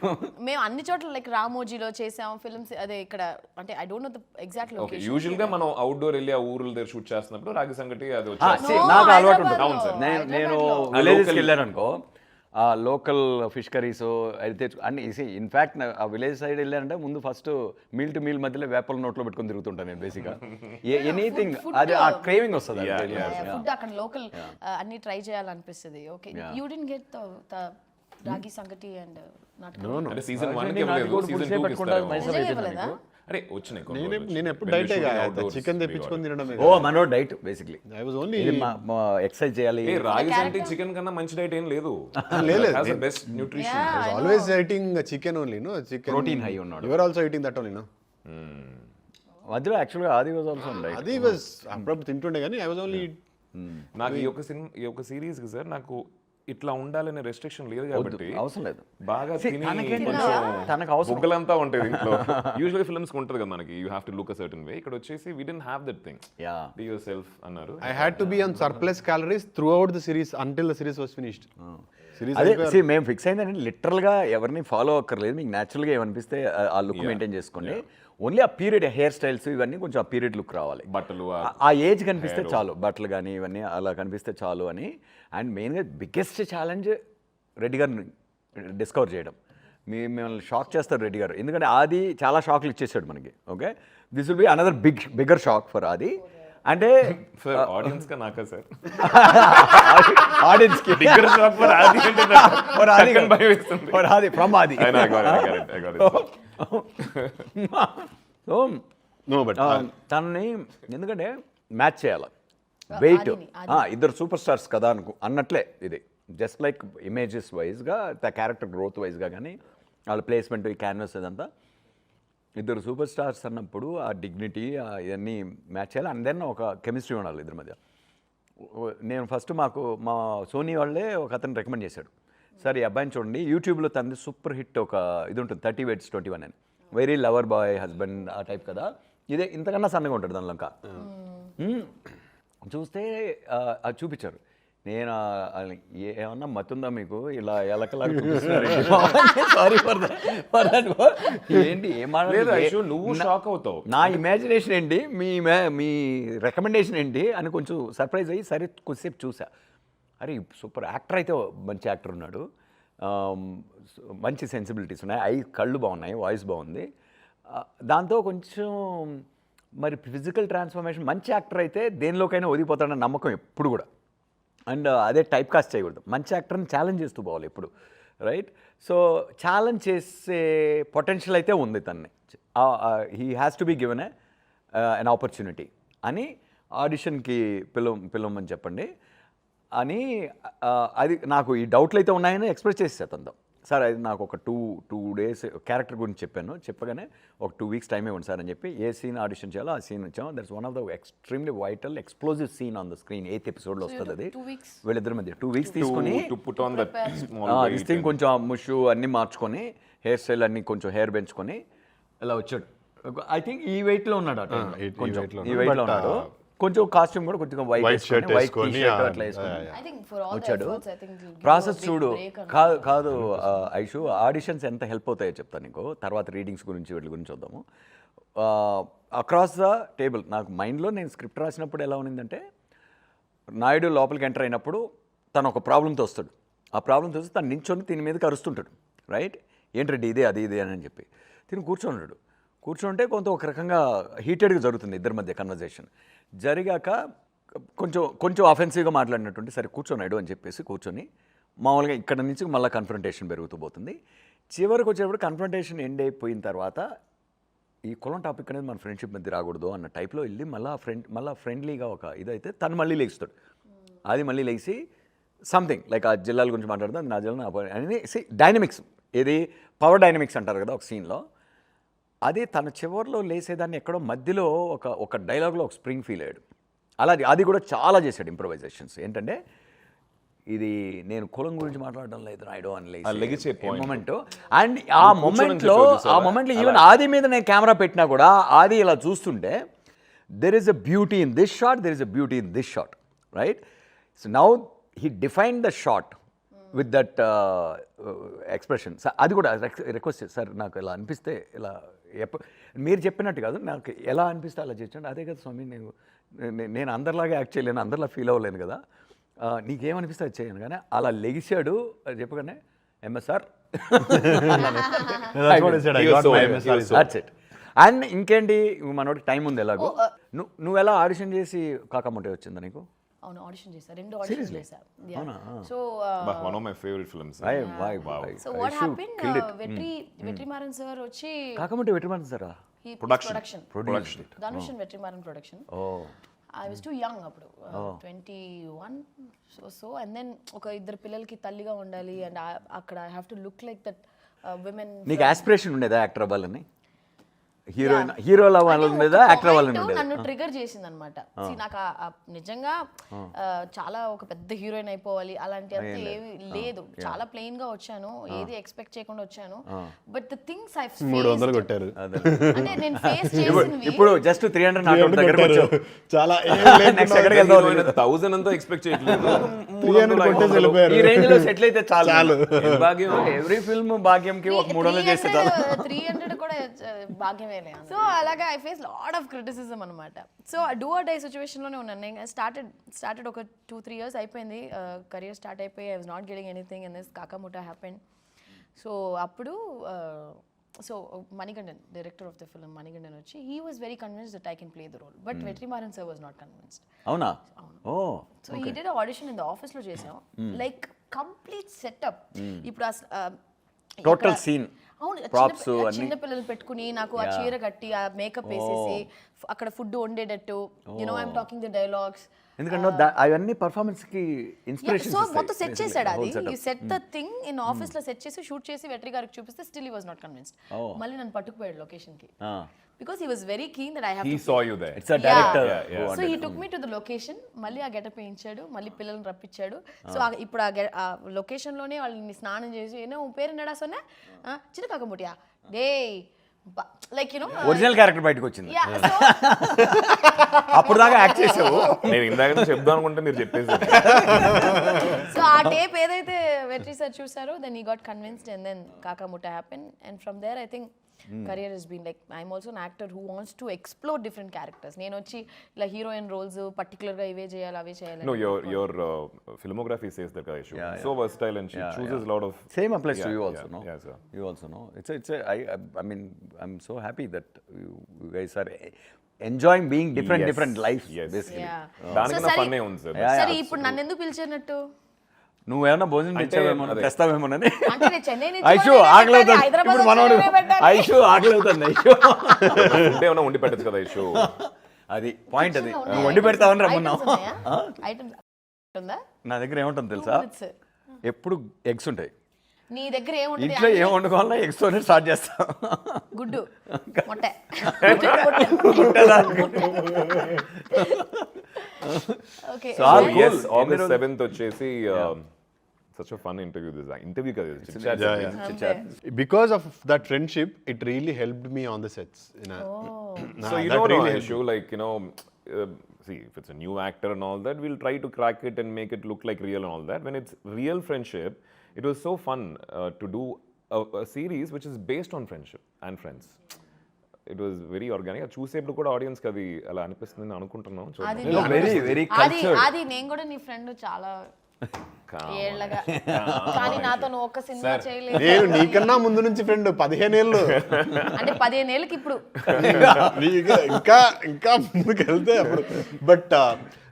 మేము అన్ని చోట్ల లైక్ రామోజీలో చేసాం ఫిల్మ్స్ అదే ఇక్కడ అంటే I don't know the exact okay location usual గా మనం అవుట్డోర్ వెళ్ళి ఆ ఊర్ల దగ్గర షూట్ చేస్తున్నప్పుడు రాగి సంగటి అది ఆ, వచ్చేస్తుంది see, No, నాకు అలవాటు హైదరాబాద్లో. ఉంటుంది అవును సార్. నేను హైదరాబాద్లో. విలేజెస్కి local- వెళ్ళాను అనుకో ఆ లోకల్ ఫిష్ కర్రీస్ అయితే అన్ని ఇన్ఫాక్ట్ ఆ విలేజ్ సైడ్ వెళ్ళానంటే ముందు ఫస్ట్ మీల్ టు మీల్ మధ్యలో వేపల నోట్లో పెట్టుకొని తిరుగుతుంటాను నేను బేసిక్గా ఎనీథింగ్ అది ఆ క్రేవింగ్ వస్తుంది ఫుడ్ అక్కడ లోకల్ అన్ని ట్రై చేయాలనిపిస్తుంది okay you didn't get the రాగి సంగటి అండ్ నాటుకోడి అంటే సీజన్ 1 కి నాకు ఇవ్వలేదు కూడా సీజన్ పులిసే 2 కి పెట్టుకుంటా ఇస్తారు మైసూర్ నిజంగా అయిపోయిందా ఇవ్వలేదా? నీకు? అరే వచ్చినాయి కొన్ని నేను రోజులు. ఎప్పుడు When we డైటే shooting కాదు outdoors, చికెన్ we తెప్పించుకొని తినడమే ఓ మనో diet basically I was only ఇది మా ఎక్సర్సైజ్ చేయాలి ఏ రాగి అంటే చికెన్ కన్నా మంచి డైట్ ఏం లేదు లేదు. Best nutrition always eating chicken only no chicken Protein high ఉన్నాడు. You are also eating that only no మధ్యలో యాక్చువల్గా ఆది వాజ్ ఆల్సో డైట్ అది వాజ్ అప్పుడప్పుడు తింటుండే కానీ ఐ వాజ్ ఓన్లీ నాకు ఈ ఒక సిరీస్ కి సార్ నాకు ఇట్లా ఉండాలనే రెస్ట్రిక్షన్ లేదు కాబట్టి అవసరం లేదు బాగా See, తిని తనకేంటి కొంచెం తనకు అవసరం. బుగ్గలంతా ఉంటుంది ఇంట్లో యూజువల్లీ ఫిల్మ్స్ ఉంటుంది కదా మనకి you have to look a certain way ఇక్కడ వచ్చేసి we don't have that thing yeah be yourself అన్నారు I had to be on surplus calories throughout the series until the series was finished series అదే see, మేము fix అయిందంటే లిటరల్గా ఎవరిని follow అక్కర్లేదు మీకు న్యాచురల్గా ఏమనిపిస్తే ఆ లుక్ మెయింటైన్ చేసుకోండి ఓన్లీ ఆ పీరియడ్ హెయిర్ స్టైల్స్ ఇవన్నీ కొంచెం ఆ పీరియడ్ లుక్ రావాలి బట్టలు ఆ ఏజ్ కనిపిస్తే చాలు బట్టలు కానీ ఇవన్నీ అలా కనిపిస్తే చాలు అని అండ్ మెయిన్గా బిగ్గెస్ట్ ఛాలెంజ్ రెడ్డి గారిని డిస్కవర్ చేయడం మిమ్మల్ని షాక్ చేస్తారు రెడ్డి గారు ఎందుకంటే ఆది చాలా షాక్లు ఇచ్చేసాడు మనకి okay this will be another bigger shock for ఆది అంటే సార్ ఆడియన్స్ గా నాకా సార్ ఆడియన్స్కి బిగ్గర్ షాక్ ఫర్ ఆది అంటే ఫర్ ఆది టక్కన భయం వేస్తుంది ఫర్ ఆది ఫ్రమ్ ఆది I know, I got it. So no but తనని ఎందుకంటే మ్యాచ్ చేయాలి వెయిట్ ఆదిని, ఇద్దరు సూపర్ స్టార్స్ కదా అన్నట్లే ఇది జస్ట్ లైక్ ఇమేజెస్ వైజ్గా క్యారెక్టర్ గ్రోత్ వైజ్గా కానీ వాళ్ళ ప్లేస్మెంట్ ఈ క్యాన్వస్ ఇదంతా ఇద్దరు సూపర్ స్టార్స్ అన్నప్పుడు ఆ డిగ్నిటీ ఇవన్నీ మ్యాచ్ చేయాలి అండ్ దెన్ ఒక కెమిస్ట్రీ ఉండాలి ఇద్దరి మధ్య నేను ఫస్ట్ మా సోనీ వాళ్ళే ఒక అతను రికమెండ్ చేశాడు సార్ ఈ అబ్బాయిని చూడండి యూట్యూబ్లో తనది సూపర్ హిట్ ఒక ఇది ఉంటుంది 30 Weights 21 అని వెరీ లవర్ బాయ్ హస్బెండ్ ఆ టైప్ కదా ఇదే ఇంతకన్నా సన్నగా ఉంటాడు దానిలో ఇంకా చూస్తే అది చూపించారు నేను ఏమన్నా మత్తుందా మీకు ఇలా ఎలకలాగా సారీ ఫర్ దట్ ఏంటి లేదు ఐషు నువ్వు షాక్ అవుతావు నా ఇమాజినేషన్ ఏంటి మీ రికమెండేషన్ ఏంటి అని కొంచెం సర్ప్రైజ్ అయ్యి సరే కొద్దిసేపు చూసా అరే సూపర్ యాక్టర్ అయితే మంచి యాక్టర్ ఉన్నాడు మంచి సెన్సిబిలిటీస్ ఉన్నాయి కళ్ళు బాగున్నాయి వాయిస్ బాగుంది దాంతో కొంచెం మరి ఫిజికల్ ట్రాన్స్ఫర్మేషన్ మంచి యాక్టర్ అయితే దేనిలోకైనా ఒదిగిపోతాడన్న నమ్మకం ఎప్పుడు కూడా అండ్ అదే టైప్ కాస్ట్ చేయకూడదు మంచి యాక్టర్ని ఛాలెంజ్ చేస్తూ పోవాలి ఎప్పుడు రైట్ సో ఛాలెంజ్ చేసే పొటెన్షియల్ అయితే ఉంది తన్ని he has to be given an opportunity అని ఆడిషన్కి పిలవమని చెప్పండి అని అది నాకు ఈ డౌట్లు అయితే ఉన్నాయని ఎక్స్ప్రెస్ చేసేసా తనతో సార్ అది నాకు ఒక టూ డేస్ క్యారెక్టర్ గురించి చెప్పగానే ఒక 2 weeks టైం ఇవ్వండి సార్ అని చెప్పి ఏ సీన్ ఆడిషన్ చేయాలో ఆ సీన్ ఇచ్చాము that's one of the extremely vital explosive scene on the screen 8th episodeలో వస్తుంది అది 2 weeks వీళ్ళిద్దరి మధ్య 2 weeks తీసుకుని to put on that small this thing కొంచెం ఆ ముషు అన్నీ మార్చుకొని హెయిర్ స్టైల్ అన్నీ కొంచెం హెయిర్ పెంచుకొని ఇలా వచ్చాడు ఐ థింక్ ఈ వెయిట్లో ఉన్నాడు అటు కొంచెం ఈ వెయిట్లో ఉన్నాడు కొంచెం కాస్ట్యూమ్ కూడా కొంచెం వైట్ shirt వైట్ వేసుకొని, షర్ట్ అట్లా వేసుకొని I think for all the వచ్చాడు efforts, I think he'll give process a big చూడు break on కాదు ఐషు ఆడిషన్స్ ఎంత హెల్ప్ అవుతాయో చెప్తాను నీకు తర్వాత రీడింగ్స్ గురించి వీటి గురించి చూద్దాము అక్రాస్ ద టేబుల్ నాకు మైండ్లో నేను స్క్రిప్ట్ రాసినప్పుడు ఎలా ఉన్నిందంటే నాయుడు లోపలికి ఎంటర్ అయినప్పుడు తను ఒక ప్రాబ్లంతో వస్తాడు. ఆ ప్రాబ్లంతో వస్తే తను నించొని దీని మీదకి అరుస్తుంటాడు, రైట్? ఏంటంటే ఇదే అది ఇదే అని చెప్పి తిని కూర్చోన్నాడు. కూర్చుంటే కొంత ఒక రకంగా హీటెడ్గా జరుగుతుంది ఇద్దరి మధ్య కన్వర్జేషన్. జరిగాక కొంచెం అఫెన్సివ్గా మాట్లాడినటువంటి సరే కూర్చోన్నాడు అని చెప్పేసి కూర్చొని మామూలుగా ఇక్కడ నుంచి మళ్ళీ కన్ఫ్రంటేషన్ పెరుగుతూ పోతుంది. చివరికి వచ్చేటప్పుడు కన్ఫ్రంటేషన్ ఎండ్ అయిపోయిన తర్వాత ఈ కులం టాపిక్ అనేది మన ఫ్రెండ్షిప్ మధ్య రాకూడదు అన్న టైప్లో వెళ్ళి మళ్ళీ ఫ్రెండ్లీగా ఒక ఇదైతే తను మళ్ళీ లేస్తాడు. అది మళ్ళీ లేచి సంథింగ్ లైక్ ఆ జిల్లాల గురించి మాట్లాడుతుంది, అది నా జిల్లా అనేది డైనమిక్స్, ఏది పవర్ డైనమిక్స్ అంటారు కదా ఒక సీన్లో. అది తన చివరిలో లేసేదాన్ని ఎక్కడో మధ్యలో ఒక డైలాగ్లో ఒక స్ప్రింగ్ ఫీల్ అయ్యాడు. అలాగే అది కూడా చాలా చేశాడు ఇంప్రొవైజేషన్స్. ఏంటంటే ఇది నేను కులం గురించి మాట్లాడడం లేదు రాయడం అని లెగిసే మూమెంట్. అండ్ ఆ మూమెంట్లో ఈవెన్ ఆది మీద నేను కెమెరా పెట్టినా కూడా ఆది ఇలా చూస్తుంటే there is a beauty in this shot, there is a beauty in this shot, right? So now he defined the shot with that expression. అది కూడా రిక్వెస్ట్ సార్ నాకు ఇలా అనిపిస్తే ఇలా మీరు చెప్పినట్టు కాదు, నాకు ఎలా అనిపిస్తే అలా చేయండి. అదే కదా స్వామి, నేను అందరిలాగా యాక్ట్ చేయలేను, అందరిలా ఫీల్ అవ్వలేను కదా, నీకేమనిపిస్తే అది చేయను. కానీ అలా లెగిసాడు అది చెప్పగానే ఎంఎస్ఆర్ అండ్ ఇంకేంటి మనోడికి టైం ఉంది ఎలాగో. నువ్వు ఎలా ఆడిషన్ చేసి కాకముంటే వచ్చిందా నీకు? అవును, ఆడిషన్ చేశారు, 2 ఆడిషన్ చేశారు. So one of my favourite films. So what happen, Vetrimaaran sir వచ్చి కాకముంటే వెట్రిమారన్ సారా production Dhanush and Vetrimaaran production. I was too young అప్పుడు, 21. సో అండ్ దెన్ ఒక ఇద్దరు పిల్లలకి తల్లిగా ఉండాలి అండ్ అక్కడ I have to look like that women. నీకు ఆస్పిరేషన్ ఉండేదా యాక్టర్ అవ్వాలని? హీరోల వాళ్ళ మీద యాక్టర్ వాళ్ళని ఉండేది. నన్ను ట్రిగర్ చేసింది అనమాట. నాకు నిజంగా చాలా ఒక పెద్ద హీరోయిన్ అయిపోవాలి అలాంటి అంత ఏమి లేదు, చాలా ప్లెయిన్ గా వచ్చాను, ఏది ఎక్స్పెక్ట్ చేయకుండా వచ్చాను. But the things I faced 300 కొట్టారు అంటే నేను ఫేస్ చేసినవి ఇప్పుడు జస్ట్ 300 నాట్ దగ్గరికి వచ్చావు. చాలా నెక్స్ట్ ఎక్కడికి వెళ్తావు? 1000 అంతా ఎక్స్పెక్ట్ చేయట్లేదు, 300 కొట్టేసి వెళ్ళిపోయారు. ఈ రేంజ్ లో సెటిల్ అయితే చాలు. భాగ్యం ఎవ్రీ ఫిల్మ్ భాగ్యంకి ఒక 300 చేస్తే చాలు. 300 కూడా భాగ్యమే. సో అలాగా I face lot of criticism అనమాట. So do or die situation లోనే ఉన్నాను. నేను స్టార్టెడ్ ఒక 2-3 years అయిపోయింది, కెరియర్ స్టార్ట్ అయిపోయి I was not getting anything and this Kaakamuttai happen. So అప్పుడు so Manikandan, director of the film Manikandan వచ్చి he was very convinced that I can play the role, but Vetrimaaran sir was not convinced. అవునా? Oh so he did audition in the office లో చేసాం, like complete setup. ఇప్పుడు total scene అవును, props చిన్న పిల్లలు పెట్టుకుని నాకు ఆ చీర కట్టి ఆ మేకప్ వేసేసి అక్కడ ఫుడ్ వండేటట్టు, you know I'm talking the dialogues. ఎందుకంటే అవన్నీ పర్ఫార్మెన్స్ కి ఇన్స్పిరేషన్. సో మొత్తం సెట్ చేశాడు అది, you set the thing in office లో సెట్ చేసి షూట్ చేసి వెట్రి గారికి చూపిస్తే still he was not convinced. మళ్ళీ నన్ను పట్టుకుపోయాడు లొకేషన్ కి, because he was very keen that I have he to saw you there. It's a director. So he took me to the location, మళ్ళీ ఆ getup వేయించాడు, మళ్ళీ పిల్లల్ని రప్పించాడు. సో ఇప్పుడు ఆ లొకేషన్ లోనే వాళ్ళని స్నానం చేసి ఏమో పేరు నడా సొన్నా చిన్న కాకముటియా day like you know original character బయటకు వచ్చింది. అప్పుడు దాకా యాక్ట్ చేసావు. నేను ఇందాక చెప్దాం అనుకుంటే మీరు చెప్పేసారు. సో ఆ టేప్ ఏదైతే వెట్రి సార్ చూసారో then he got convinced and then Kaakamuttai happen and from there I think career has been like I'm also an actor who wants to explore different characters. నేను వచ్చి ఇలా హీరోయిన్ రోల్స్ పర్టికులర్ గా ఇవే చేయాలి అవే చేయాలి. No, your filmography says that guy. So versatile and she chooses a lot of. Same applies to you also, no? Yeah, sir. You also know. I mean I'm so happy that you guys are enjoying being different lives basically. దానికి నా ఫన్నే ఉంది sir. సరే ఇప్పుడు నన్ను ఎందుకు పిలిచానట్టు? నువ్వేమన్నా భోజనం తెచ్చావేమో తెస్తావేమోనని. అంటే నేను చెన్నై నుంచి ఐషు ఆకలి అవుతుంది ఇప్పుడు మనోడు. ఐషు ఆకలి అవుతుంది. ఐషు అంటే ఏమన్నా వండి పెట్టచ్చు కదా ఐషు. అది పాయింట్, అది నువ్వు వండి పెడతావని రమ్మన్నావు. నా దగ్గర ఏముంటుంది తెలుసా, ఎప్పుడు ఎగ్స్ ఉంటాయి. నీ దగ్గర ఏముంటుంది? ఇంట్లో ఏం వండుకోవాలన్నా ఎగ్స్ తోనే స్టార్ట్ చేస్తాం. గుడ్డు మొట్టే. Okay. So yes, August 7th వచ్చేసి such a fun interview. This interview కదా, chit-chat. Because of that friendship, it really helped me on the sets. So you know, really issue, like, you know, see, if it's a new actor and all that, we'll try to crack it and make it look like real and all that. When it's real friendship, it was so fun to do a series which is based on friendship and friends. It was very organic. అది చూసేప్పుడు కూడా audience కి అది అలా అనిపిస్తుంది అనుకుంటున్నాను. Very very cultured. అది నేను కూడా నీ ఫ్రెండ్ చాలా ఏళ్ళగా కానీ నాతో నువ్వు ఒక్క సినిమా చేయలేదు. నేను నీకన్నా ముందు నుంచి ఫ్రెండ్ 15 ఏళ్ళు. అంటే 15 ఏళ్ళకి ఇప్పుడు ఇంకా ఇంకా ముందుకు వెళ్తే అప్పుడు. బట్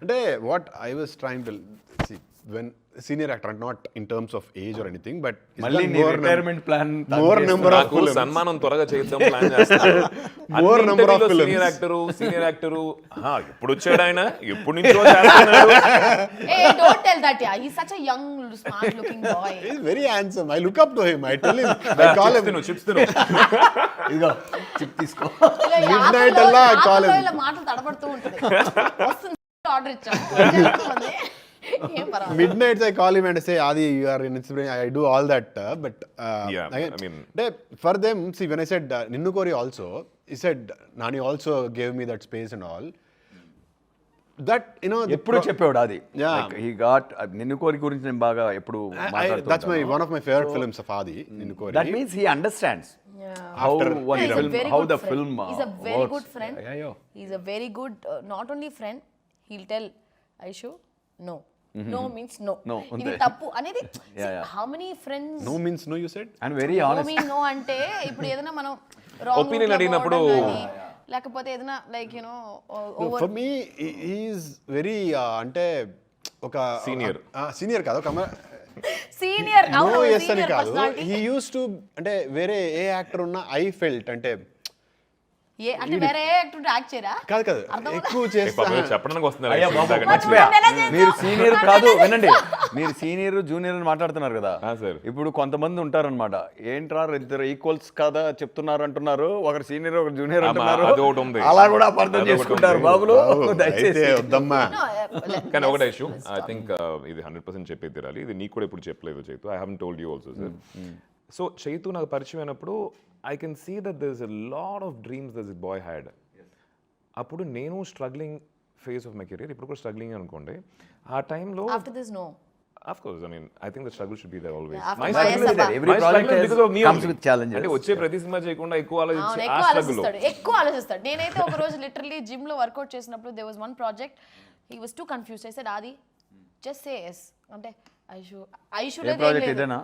అంటే what I was trying to see when senior actor, not in terms of age or anything, but మళ్ళీ retirement plan more number of నాకు సన్మానం త్వరగా చేద్దాం ప్లాన్ చేస్తాను. More number of films. Senior actor ఎప్పుడు వచ్చాడు ఆయన, ఎప్పుడు నుంచో చేస్తున్నాడు. I don't tell that yeah, he such a young smart looking boy. He's very handsome. I look up to him. I tell him. I call him. Chips తిను. ఇదిగో chip తీసుకో. Midnight అలా I call him. ఇలా మాటలు తడబడుతూ ఉంటుంది. వస్తుంది order ఇచ్చాము. ఏం పర్వాలేదు. Midnights I call him and say, Adi, you are in inspiration. I do all that. But Yeah, again, I mean, for them, see, when I said Ninnu Kori also, he said Nani also gave me that space and all. That, you know, ఎప్పుడు చెప్పేవాడు అది. Yeah. He got నిన్ను కోరి గురించి నేను బాగా ఎప్పుడు that's one of my favorite films of Adi, Ninnu Kori. That means he understands how After one He's a film, very how good the friend. film He's a very works. good friend. Yeah. He's a very good not only friend, he'll tell Aishu no. No means no. No, ఇది అంతే. తప్పు అనేది. Yeah. How many friends No means no, you said? And very no honest. mean no అంటే ఇప్పుడు ఏదైనా మనం wrong Opinion route లో అడిగినప్పుడు- పోవడం గానీ, లేకపోతే ఏదైనా like you no No, for me, he is very అంటే ఒక Senior. సీనియర్ కాదు, ఒక సీనియర్ నో ఎస్ అని కాదు. హీ యూస్ టు అంటే వేరే ఏ యాక్టర్ ఉన్నా ఐ ఫెల్ట్ అంటే ఏ అంటే వేరే యాక్టర్ యాక్ట్ చేయరా? కాదు కాదు ఎక్కువ చేస్తా. పాపం చెప్పడానికి వస్తున్నారు. అయ్యా బాబు, ఇందాక నుంచి. మర్చిపోయా. ఎలా చేసావు? మీరు సీనియర్ కాదు, వినండి, మీరు సీనియర్ జూనియర్ అని మాట్లాడుతున్నారు కదా. sir. ఇప్పుడు కొంతమంది ఉంటారన్నమాట, ఏంట్రా ఇద్దరు ఈక్వల్స్ కాదా చెప్తున్నారు అంటున్నారు, ఒకరు సీనియర్ ఒకరు జూనియర్ అంటున్నారు, అది ఒకటి ఉంది. అలా కూడా అర్థం అది ఒకటి చేసుకుంటారు ఉంది. బాబులు. అయితే దయచేసి వద్దమ్మా. కానీ ఒకటే ఇష్యూ, ఐ థింక్ ఇది 100% చెప్పే తీరాలి. ఇది నీకు కూడా ఇప్పుడు చెప్పలేదు Chaitu. I haven't told you also sir. So Chaitu నాకు పరిచయం అయినప్పుడు I can see that there is a lot of dreams that this boy had. అప్పుడు నేను struggling phase of my career, ఇప్పుడు కూడా స్ట్రగ్లింగ్ అనుకోండి. ఆ టైంలో after this no of course, I mean, I think the struggle should be there always. After My my struggle is Sabha. there. Every My project struggle is because of me comes only. with challenges. అంటే వచ్చే ప్రతి cinema చేయకుండా ఎక్కువ అవును, ఆలోచించి ఎక్కువ ఆ struggle. ఆలోచిస్తాడు. నేనైతే ఒక రోజు లిటరల్లీ జిమ్ లో వర్కౌట్ చేసినప్పుడు they was one project, he was too confuse. I said Adi just say yes అంటే ఐషు ఏ ప్రాజెక్ట్ ఇదేనా?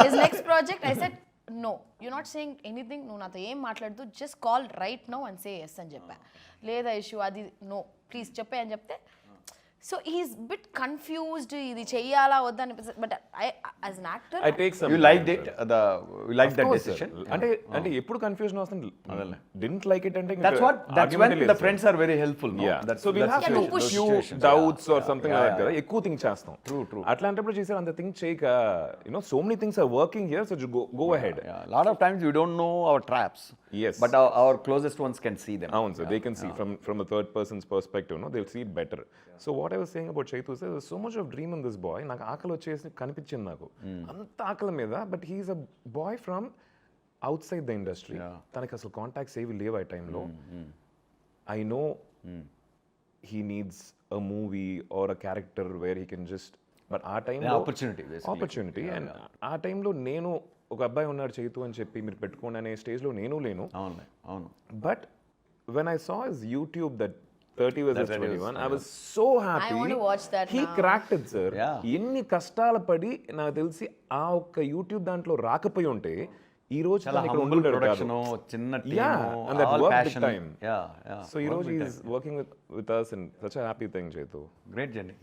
His next project I said no, you not saying anything, నువ్వు నాతో ఏం మాట్లాడుతూ just call right no and say yes అని చెప్పా. లేదా ఐషు అది నో ప్లీజ్ చెప్పే అని చెప్తే, సో హీస్ బిట్ కన్ఫ్యూజ్డ్, ఇది చెయ్యాలా వద్దా అనిపిస్తుంది. But I as an actor I take some You liked it, you liked that course, sir. decision. అంటే ఎప్పుడు కన్ఫ్యూజన్ వస్తుంది. Didn't like it అంటే That's when the friends are very helpful. No? Yeah. That's, So we'll that's have to to push. few doubts or something like that కదా, ఎక్కువ think చేస్తాం. True. అట్లాంటప్పుడు చేసారు అంత థింక్ చేయక, so many things are working here, so just go ahead. Yeah, a lot of times we don't know our traps. Yes. But our closest ones can see them. అవును sir, they can see from the third persons perspective, they will see it better. So what I was saying about Chaitu sir, so much of dream in this boy. నాకు ఆకలి వచ్చేసి కనిపించింది నాకు అంత ఆకలి మీద. But he's a boy from outside the industry. తనకి అసలు కాంటాక్ట్స్ ఏవి లేవు ఆ టైంలో. I know he needs a movie or a character where he can just, but ఆ టైంలో Opportunity, basically. ఆపర్చునిటీ. అండ్ ఆ టైంలో నేను ఒక అబ్బాయి ఉన్నాడు చైతు అని చెప్పి మీరు పెట్టుకోండి అనే స్టేజ్లో నేను లేను. అవును. But when I saw his YouTube that 30 versus 21, I was so happy. I want to watch that He now. cracked it, sir. Yeah. ఎన్ని కష్టాలు పడి నాకు తెలిసి ఆ ఒక్క యూట్యూబ్ దాంట్లో రాకపోయి ఉంటే ఈ రోజు చాలా తను ఇక్కడ humble ఉండుండేవాడు production, కాదు. చిన్న Yeah, team, and that all worked big passion. time. Yeah. So ఈ రోజు he is working with us and such a happy thing, Chetu. Great journey.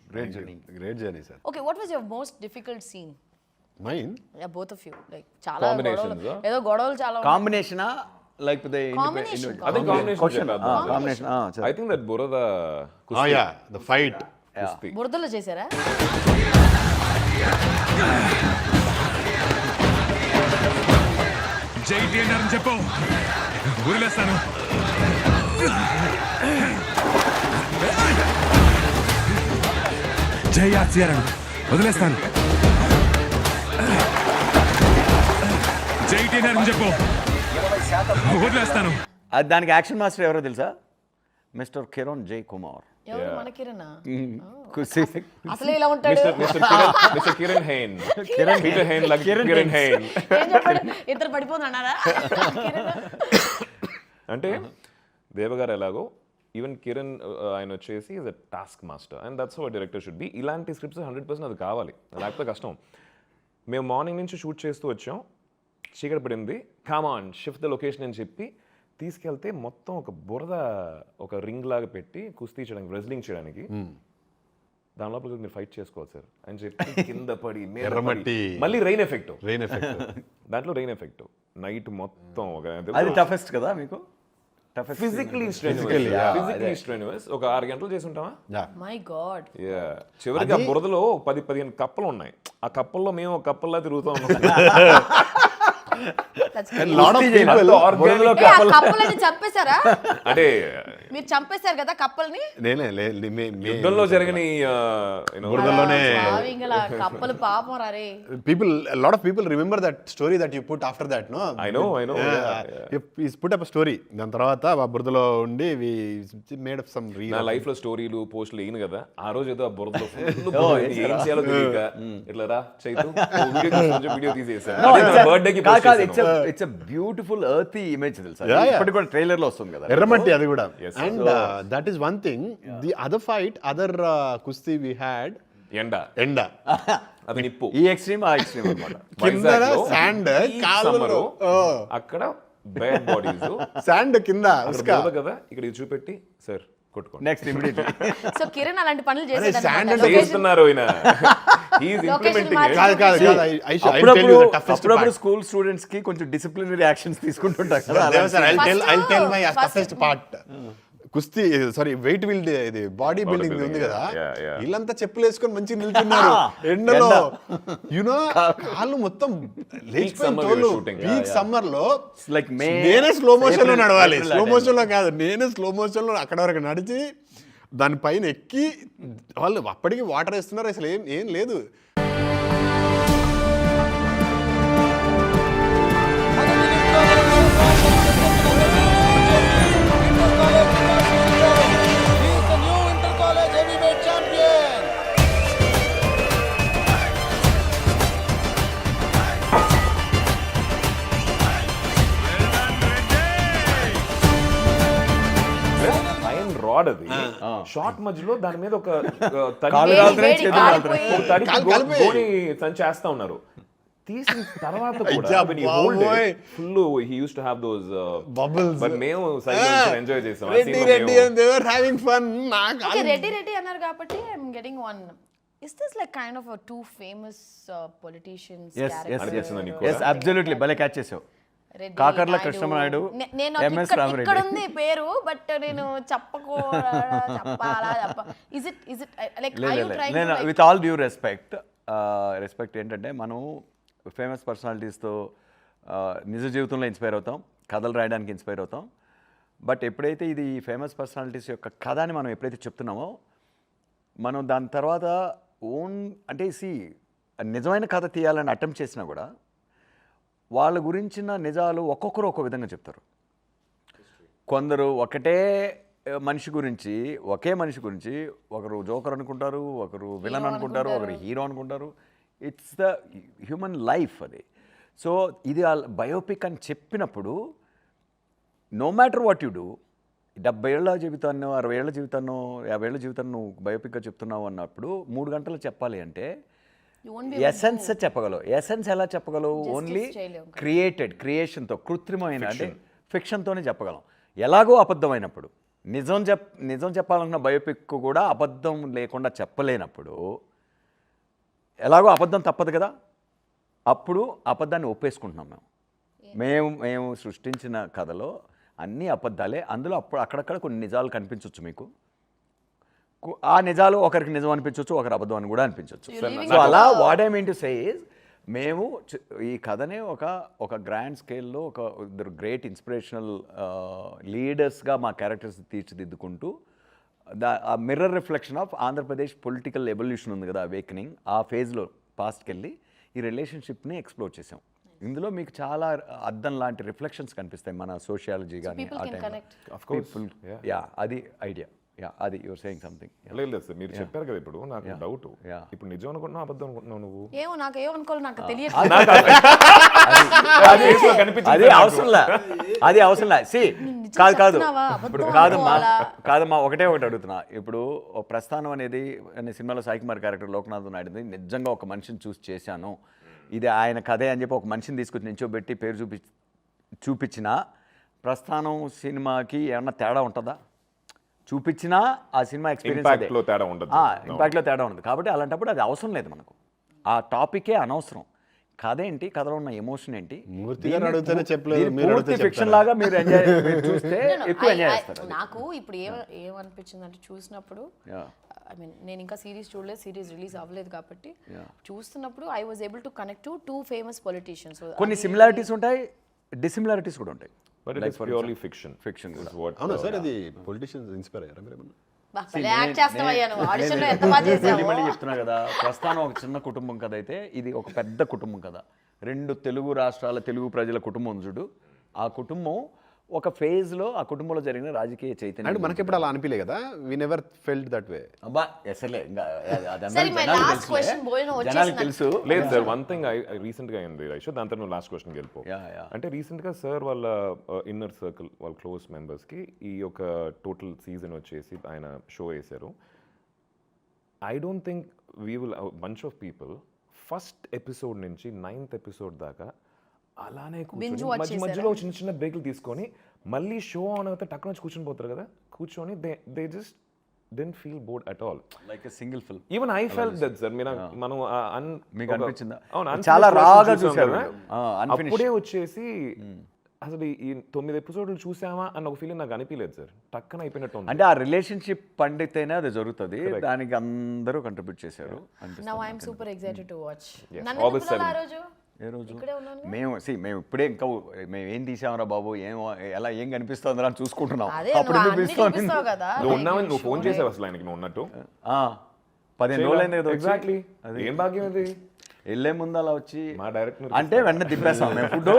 Great journey, sir. Okay, what was your most difficult scene? Mine? Both of you like చాలా Combinations, గొడవలు, ఏదో గొడవలు చాలా ఉన్నాయి. Combination like the Combination. I think combination చెప్పారు. combination. I think that బురద Oh yeah, the fight. కుస్తీ. బురదలో చేశారా? జై టీఎన్ఆర్ అని చెప్పు, వదిలేస్తాను. జై ఆర్సీఆర్ అని వదిలేస్తాను. జై టీఎన్ఆర్ అని చెప్పు, వదిలేస్తాను. దానికి యాక్షన్ మాస్టర్ ఎవరో తెలుసా? మిస్టర్ కిరణ్ జై కుమార్. ఎవరు మన కిరణా? కుసి- అసలే ఇలా ఉంటాడు. Mr. Kiran Hain. Peter Hain like Kiran Hain. ఏం చెప్పాడు? ఇద్దరు పడిపోతున్నారా? అంటే దేవగారు ఎలాగో ఈవెన్ కిరణ్ ఆయన వచ్చేసి is a task master and that's how director should be. ఇలాంటి స్క్రిప్ట్స్ 100% అది కావాలి, లేకపోతే కష్టం. మేము మార్నింగ్ నుంచి షూట్ చేస్తూ వచ్చాం, చీకటి పడింది, కామాన్ షిఫ్ట్ ద లొకేషన్ అని చెప్పి తీసుకెళ్తే మొత్తం ఒక బురద ఒక రింగ్ లాగా పెట్టి కుస్తీ చేయడానికి, రెజ్లింగ్ చేయడానికి, దాని లోపల మీరు ఫైట్ చేసుకోవాలి సార్ అని చెప్పి కింద పడి ఎర్రమట్టి, మళ్ళీ రెయిన్ ఎఫెక్ట్ దాంట్లో రెయిన్ ఎఫెక్ట్ నైట్ మొత్తం అది టఫెస్ట్ కదా మీకు? ఫిజికలీ స్ట్రెన్యూస్ ఒక 6 గంటలు చేసి ఉంటామా? My God. చివరికి ఆ బురదలో 10-15 కప్పలు ఉన్నాయి. ఆ కప్పల్లో మేము ఒక కప్పల్లా తిరుగుతూ ఉన్నాం. కప్పలని చంపేశారా? అంటే మీరు చంపేశారు కదా కప్పల్ని? యుద్ధంలో జరగని బురదలోనే కప్పలు పాపం రే. lot of people remember that story that you put after that, no? I know. He's put up a story. దాని తర్వాత ఆ బురదలో ఉండి we made up some reel. నా లైఫ్ లో స్టోరీలు పోస్టులు ఏను కదా, ఆ రోజు ఏదో ఆ బురదలో ఏం చేయాలో తెలియక ఇట్లా రా చైతు వీడియో తీసేసాను. బర్త్డే కి ఇట్స్ అ బ్యూటిఫుల్ ఎర్తీ ఇమేజ్ తెలుసా? Yeah. ఇప్పటికి కూడా ట్రైలర్ లో వస్తుంది కదా ఎర్రమట్టి అది కూడా. And that is one thing. The other fight, కుస్తీ we had, ఎండ అది నిప్పు. ఈ ఎక్స్ట్రీమ్ ఆ ఎక్స్ట్రీమ్ అన్నమాట. కింద శాండ్, కాళ్ళు అక్కడ బేడ్ బాడీస్, శాండ్ కింద కదా, ఇక్కడ ఇది చూపెట్టి సార్ కొట్టుకోండి నెక్స్ట్ ఇమిడియట్లీ. సో కిరణ్ అలాంటి పనులు చేస్తున్నారు ఆయన. అప్పుడప్పుడు స్కూల్ స్టూడెంట్స్ కి కొంచెం డిసిప్లినరీ యాక్షన్స్ తీసుకుంటుంటారు కదా. I'll tell my toughest part. కుస్తీ సారీ వెయిట్ బిల్డ్, ఇది బాడీ బిల్డింగ్ ఉంది కదా, వీళ్ళంతా చెప్పులు వేసుకొని మంచిగా నిల్చున్నారు ఎండలో, యునో కాళ్ళు మొత్తం వీక్ సమ్మర్ లో. నేనే స్లో మోషన్ లో నడవాలి, స్లో మోషన్ లో కాదు, నేనే స్లో మోషన్ లో అక్కడ వరకు నడిచి దానిపైన ఎక్కి, వాళ్ళు అప్పటికి వాటర్ వేస్తున్నారు, అసలు ఏం లేదు. రాడ్ అది షార్ట్ మధ్యలో దాని మీద ఒక చేస్తా ఉన్నారు. తీసిన తర్వాత full he used to have those bubbles, but మేము సైలెన్స్ ఎంజాయ్ చేసాం. Reddy and they were having fun. Okay, Reddy అన్నారు కాబట్టి I'm getting one. Is this like kind of a two famous politicians character? Yes, absolutely. భలే catch చేసావు. Kakarla Krishna Naidu, MS Rama Reddy. ఇక్కడ ఉంది పేరు, but నేను చెప్పాలా is it like are you trying to like... With all due respect ఏంటంటే మనం ఫేమస్ పర్సనాలిటీస్తో నిజ జీవితంలో ఇన్స్పైర్ అవుతాం, కథలు రాయడానికి ఇన్స్పైర్ అవుతాం. బట్ ఎప్పుడైతే ఇది ఫేమస్ పర్సనాలిటీస్ యొక్క కథని మనం ఎప్పుడైతే చెప్తున్నామో, మనం దాని తర్వాత అంటే నిజమైన కథ తీయాలని అటెంప్ట్ చేసినా కూడా వాళ్ళ గురించిన నిజాలు ఒక్కొక్కరు ఒక్కో విధంగా చెప్తారు. కొందరు ఒకే మనిషి గురించి ఒకరు జోకర్ అనుకుంటారు, ఒకరు విలన్ అనుకుంటారు, ఒకరు హీరో అనుకుంటారు. ఇట్స్ ద హ్యూమన్ లైఫ్ అది. సో ఇది బయోపిక్ అని చెప్పినప్పుడు no matter what you do, 70 ఏళ్ల జీవితాన్ని, 60 ఏళ్ల జీవితాన్ని, 50 ఏళ్ల జీవితాన్ని నువ్వు బయోపిక్గా చెప్తున్నావు అన్నప్పుడు 3 గంటలు చెప్పాలి అంటే ఎసెన్స్ చెప్పగలవు. ఎసెన్స్ ఎలా చెప్పగలవు? ఓన్లీ క్రియేషన్తో, కృత్రిమమైన అంటే ఫిక్షన్తోనే చెప్పగలం. ఎలాగో అబద్ధమైనప్పుడు, నిజం చెప్పాలనుకున్న బయోపిక్ కూడా అబద్ధం లేకుండా చెప్పలేనప్పుడు ఎలాగో అబద్ధం తప్పదు కదా, అప్పుడు అబద్ధాన్ని ఒప్పేసుకుంటున్నాం. మేము సృష్టించిన కథలో అన్నీ అబద్ధాలే. అందులో అక్కడక్కడ కొన్ని నిజాలు కనిపించవచ్చు మీకు. ఆ నిజాలు ఒకరికి నిజం అనిపించవచ్చు, ఒకరు అబద్ధం అని కూడా అనిపించవచ్చు. సో అలా what I mean to say is, మేము ఈ కథనే ఒక గ్రాండ్ స్కేల్లో ఇద్దరు గ్రేట్ ఇన్స్పిరేషనల్ లీడర్స్గా మా క్యారెక్టర్స్ తీర్చిదిద్దుకుంటూ ఆ mirror reflection of Andhra Pradesh political evolution ఉంది కదా, అవేకనింగ్, ఆ ఫేజ్లో పాస్ట్కి వెళ్ళి ఈ రిలేషన్షిప్ని ఎక్స్ప్లోర్ చేసాం. ఇందులో మీకు చాలా అద్దం లాంటి రిఫ్లెక్షన్స్ కనిపిస్తాయి మన సోషియాలజీ కానీ ఆ టైంలో. అది ఐడియా. అది యువర్ సేయింగ్ సంథింగ్. లేదు సార్, మీరు చెప్పారు కదా ఇప్పుడు నాకు డౌట్, Yeah. ఇప్పుడు నిజం అనుకుంటున్నావు అబద్ధం అనుకుంటున్నావు నువ్వు? ఏమో నాకు ఏమనుకోవాలి నాకు తెలియదు. అది అవసరంలా, అది అవసరంలా. సి కాదు చెప్తున్నావా? ఇప్పుడు అబద్ధం కాదమ్మా ఒకటే ఒకటి అడుగుతున్నా. ఇప్పుడు ఓ ప్రస్థానం అనేది అనే సినిమాలో సాయి కుమార్ క్యారెక్టర్ లోకనాథ్ నాయుడుది నిజంగా ఒక మనిషిని చూసి చేశాను, ఇది ఆయన కథే అని చెప్పి ఒక మనిషిని తీసుకొచ్చి నించోబెట్టి పేరు చూపించిన ప్రస్థానం సినిమాకి ఏమన్నా తేడా ఉంటుందా? చూపించినా ఆ సినిమా ఎక్స్పీరియన్స్ Impact లో తేడా ఉండదు. ఇంపాక్ట్లో తేడా ఉండదు. కాబట్టి అలాంటప్పుడు అది అవసరం లేదు మనకు, ఆ టాపికే అనవసరం. కథ ఏంటి, కథలో ఉన్న ఎమోషన్ ఏంటి, మూర్తి గారు అడిగితేనే చెప్పలేదు, దీన్ని మీరు పూర్తి అడిగితే ఫిక్షన్ లాగా మీరు ఎంజాయ్ చూస్తే ఎక్కువ ఎంజాయ్ చేస్తారు. నాకు ఇప్పుడు ఏమనిపించింది అంటే చూసినప్పుడు, ఐ మీన్ నేను ఇంకా సిరీస్ చూడలేదు, సిరీస్ రిలీజ్ అవ్వలేదు కాబట్టి చూస్తున్నప్పుడు I was able to connect to 2 famous politicians. కొన్ని సిమిలారిటీస్ ఉంటాయి, డిసిమిలారిటీస్ కూడా ఉంటాయి. But it is purely fiction. Fiction is what. అవునా సార్, అది పొలిటీషియన్స్ ఇన్స్పైర్ అయ్యారా మీరు ఏమన్నా? యాక్ట్ చేస్తావయ్యా నువ్వు, ఆడిషన్లో ఎంత బాగా చేసావు. మళ్ళీ చెప్తున్నా కదా, ప్రస్థానం ఒక చిన్న కుటుంబం కథ అయితే ఇది ఒక పెద్ద కుటుంబం కదా. 2 తెలుగు రాష్ట్రాల తెలుగు ప్రజల కుటుంబం చూడు. ఆ కుటుంబం ఒక ఫేజ్లో ఆ కుటుంబంలో జరిగిన రాజకీయ చైతన్యం. అంటే మనకి ఎప్పుడు అలా అనిపించలే కదా, we never felt that way. అబ్బా ఎసలే ఇంకా అది సరే, అందరికీ my జనాలకు last తెలుసులే. question, భోజనం జనాలకు వచ్చేసింది. తెలుసు. లేదు సార్, వన్ థింగ్ ఐ రీసెంట్గా అయింది రైషో, దాంతో నువ్వు లాస్ట్ క్వశ్చన్కి వెళ్ళిపో. Yeah. అంటే రీసెంట్గా సార్ వాళ్ళ ఇన్నర్ సర్కిల్, వాళ్ళ క్లోజ్ మెంబర్స్కి ఈ యొక్క టోటల్ సీజన్ వచ్చేసి ఆయన షో వేశారు. I don't think we will bunch of people first episode నుంచి 9th ఎపిసోడ్ దాకా అలానే Binge కూర్చొని watch మధ్య మధ్యలో చిన్న చిన్న బ్రేకులు తీసుకొని మళ్ళీ షో ఆన్ అయితే టక్కున వచ్చి కూర్చొని పోతారు కదా, కూర్చొని they just didn't feel bored at all. Like a single film. Even I felt that, sir. మనం మీకు అనిపించిందా? అవును, చాలా రాగా చూసాం చూసారు కదా. అన్ఫినిష్డ్. అప్పుడే వచ్చేసి అసలు ఈ 9 ఎపిసోడ్లు చూసామా అన్న ఒక ఫీలింగ్ నాకు అనిపించలేదు సార్, టక్కన అయిపోయినట్టు ఉంది. అంటే ఆ రిలేషన్షిప్ పండితేనే అది జరుగుతుంది, దానికి అందరూ కంట్రిబ్యూట్ చేశారు. Now I am super excited to watch. Yes, నన్ను August ఎందుకు పిలవలా 7th. ఆ రోజు? ఏ రోజు? ఇక్కడే ఉన్నాను. మేము ఇప్పుడే ఇంకా మేము ఏం తీసామరా బాబు, ఏం కనిపిస్తుందిరా అని చూసుకుంటున్నాం. అదే అప్పుడు నువ్వు ఎందుకు అన్ని పిలుస్తావు చూపిస్తావు కదా. నువ్వు ఉన్నావని నువ్వు ఫోన్ చేసావు అసలు ఆయనకి నువ్వు ఉన్నట్టు. 15 రోజులైంది కదా వచ్చి. ఎగ్జాక్ట్లీ, ఏం భాగ్యం అది. వెళ్ళే ముందు అలా వచ్చి మా డైరెక్టర్ అంటే వెంటనే తిప్పేస్తాం మేము ఫుడ్.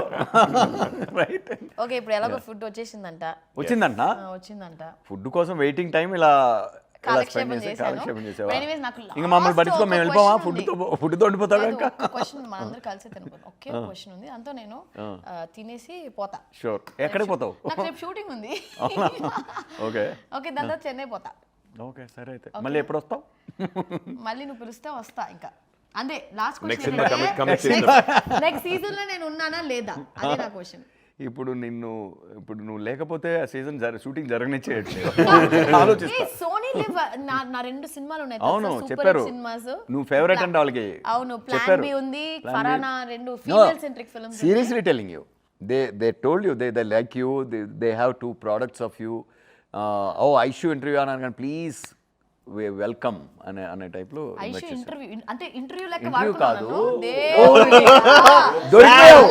రైట్, ఓకే, ఇప్పుడు ఎలాగో ఫుడ్ వచ్చేసిందంట. వచ్చిందంట. వచ్చిందంట. ఫుడ్ కోసం వెయిటింగ్ టైం ఇలా కాలక్షేపం చేశాను. కాలక్షేపం చేసావా? Anyways, నాకు ఇంకా మమ్మల్ని last పట్టించుకో, ఒక మేము వెళ్ళిపోవా? question ఉంది. ఫుడ్తో ఉండిపోతాడు ఇంకా. క్వశ్చన్ మనందరూ కలిసి తినపోతాం. ఒకే క్వశ్చన్ ఉంది, అంతా నేను తినేసి పోతా. షూర్. ఎక్కడికి పోతావు? నాకు రేపు షూటింగ్ ఉంది. ఓకే ఓకే, దాని తర్వాత చెన్నై పోతా. ఓకే సరే అయితే మళ్ళీ ఎప్పుడు వస్తావు? మళ్ళీ నువ్వు పిలిస్తే వస్తా. ఇంకా అంతే. Last Next question cinema commit next season లో నేను ఉన్నానా లేదా, అదే నా క్వశ్చన్. ఇప్పుడు నువ్వు లేకపోతే ఆ సీజన్ షూటింగ్ జరగనిచ్చేయట్లేదు. ఆలోచిస్తా. సోనీ లివ్ నా 2 సినిమాలు ఉన్నాయి. అవును సూపర్ చెప్పారు, సినిమాస్. నువ్వు ఫేవరెట్ అంటే వాళ్ళకి అవును, ప్లాన్ చెప్పారు. బి ఉంది, ఫరానా, 2 female centric films. Seriously telling you, they told you they like you, they have 2 products of you. Aishu interview అన్నాను, ప్లీజ్ వెల్కమ్ అనే టైప్లో ఐషు ఇంటర్వ్యూ అంటే ఇంటర్వ్యూ లెక్క ఇంటర్వ్యూ కాదు. వాడుకున్నాను. దొరికిపోయావు.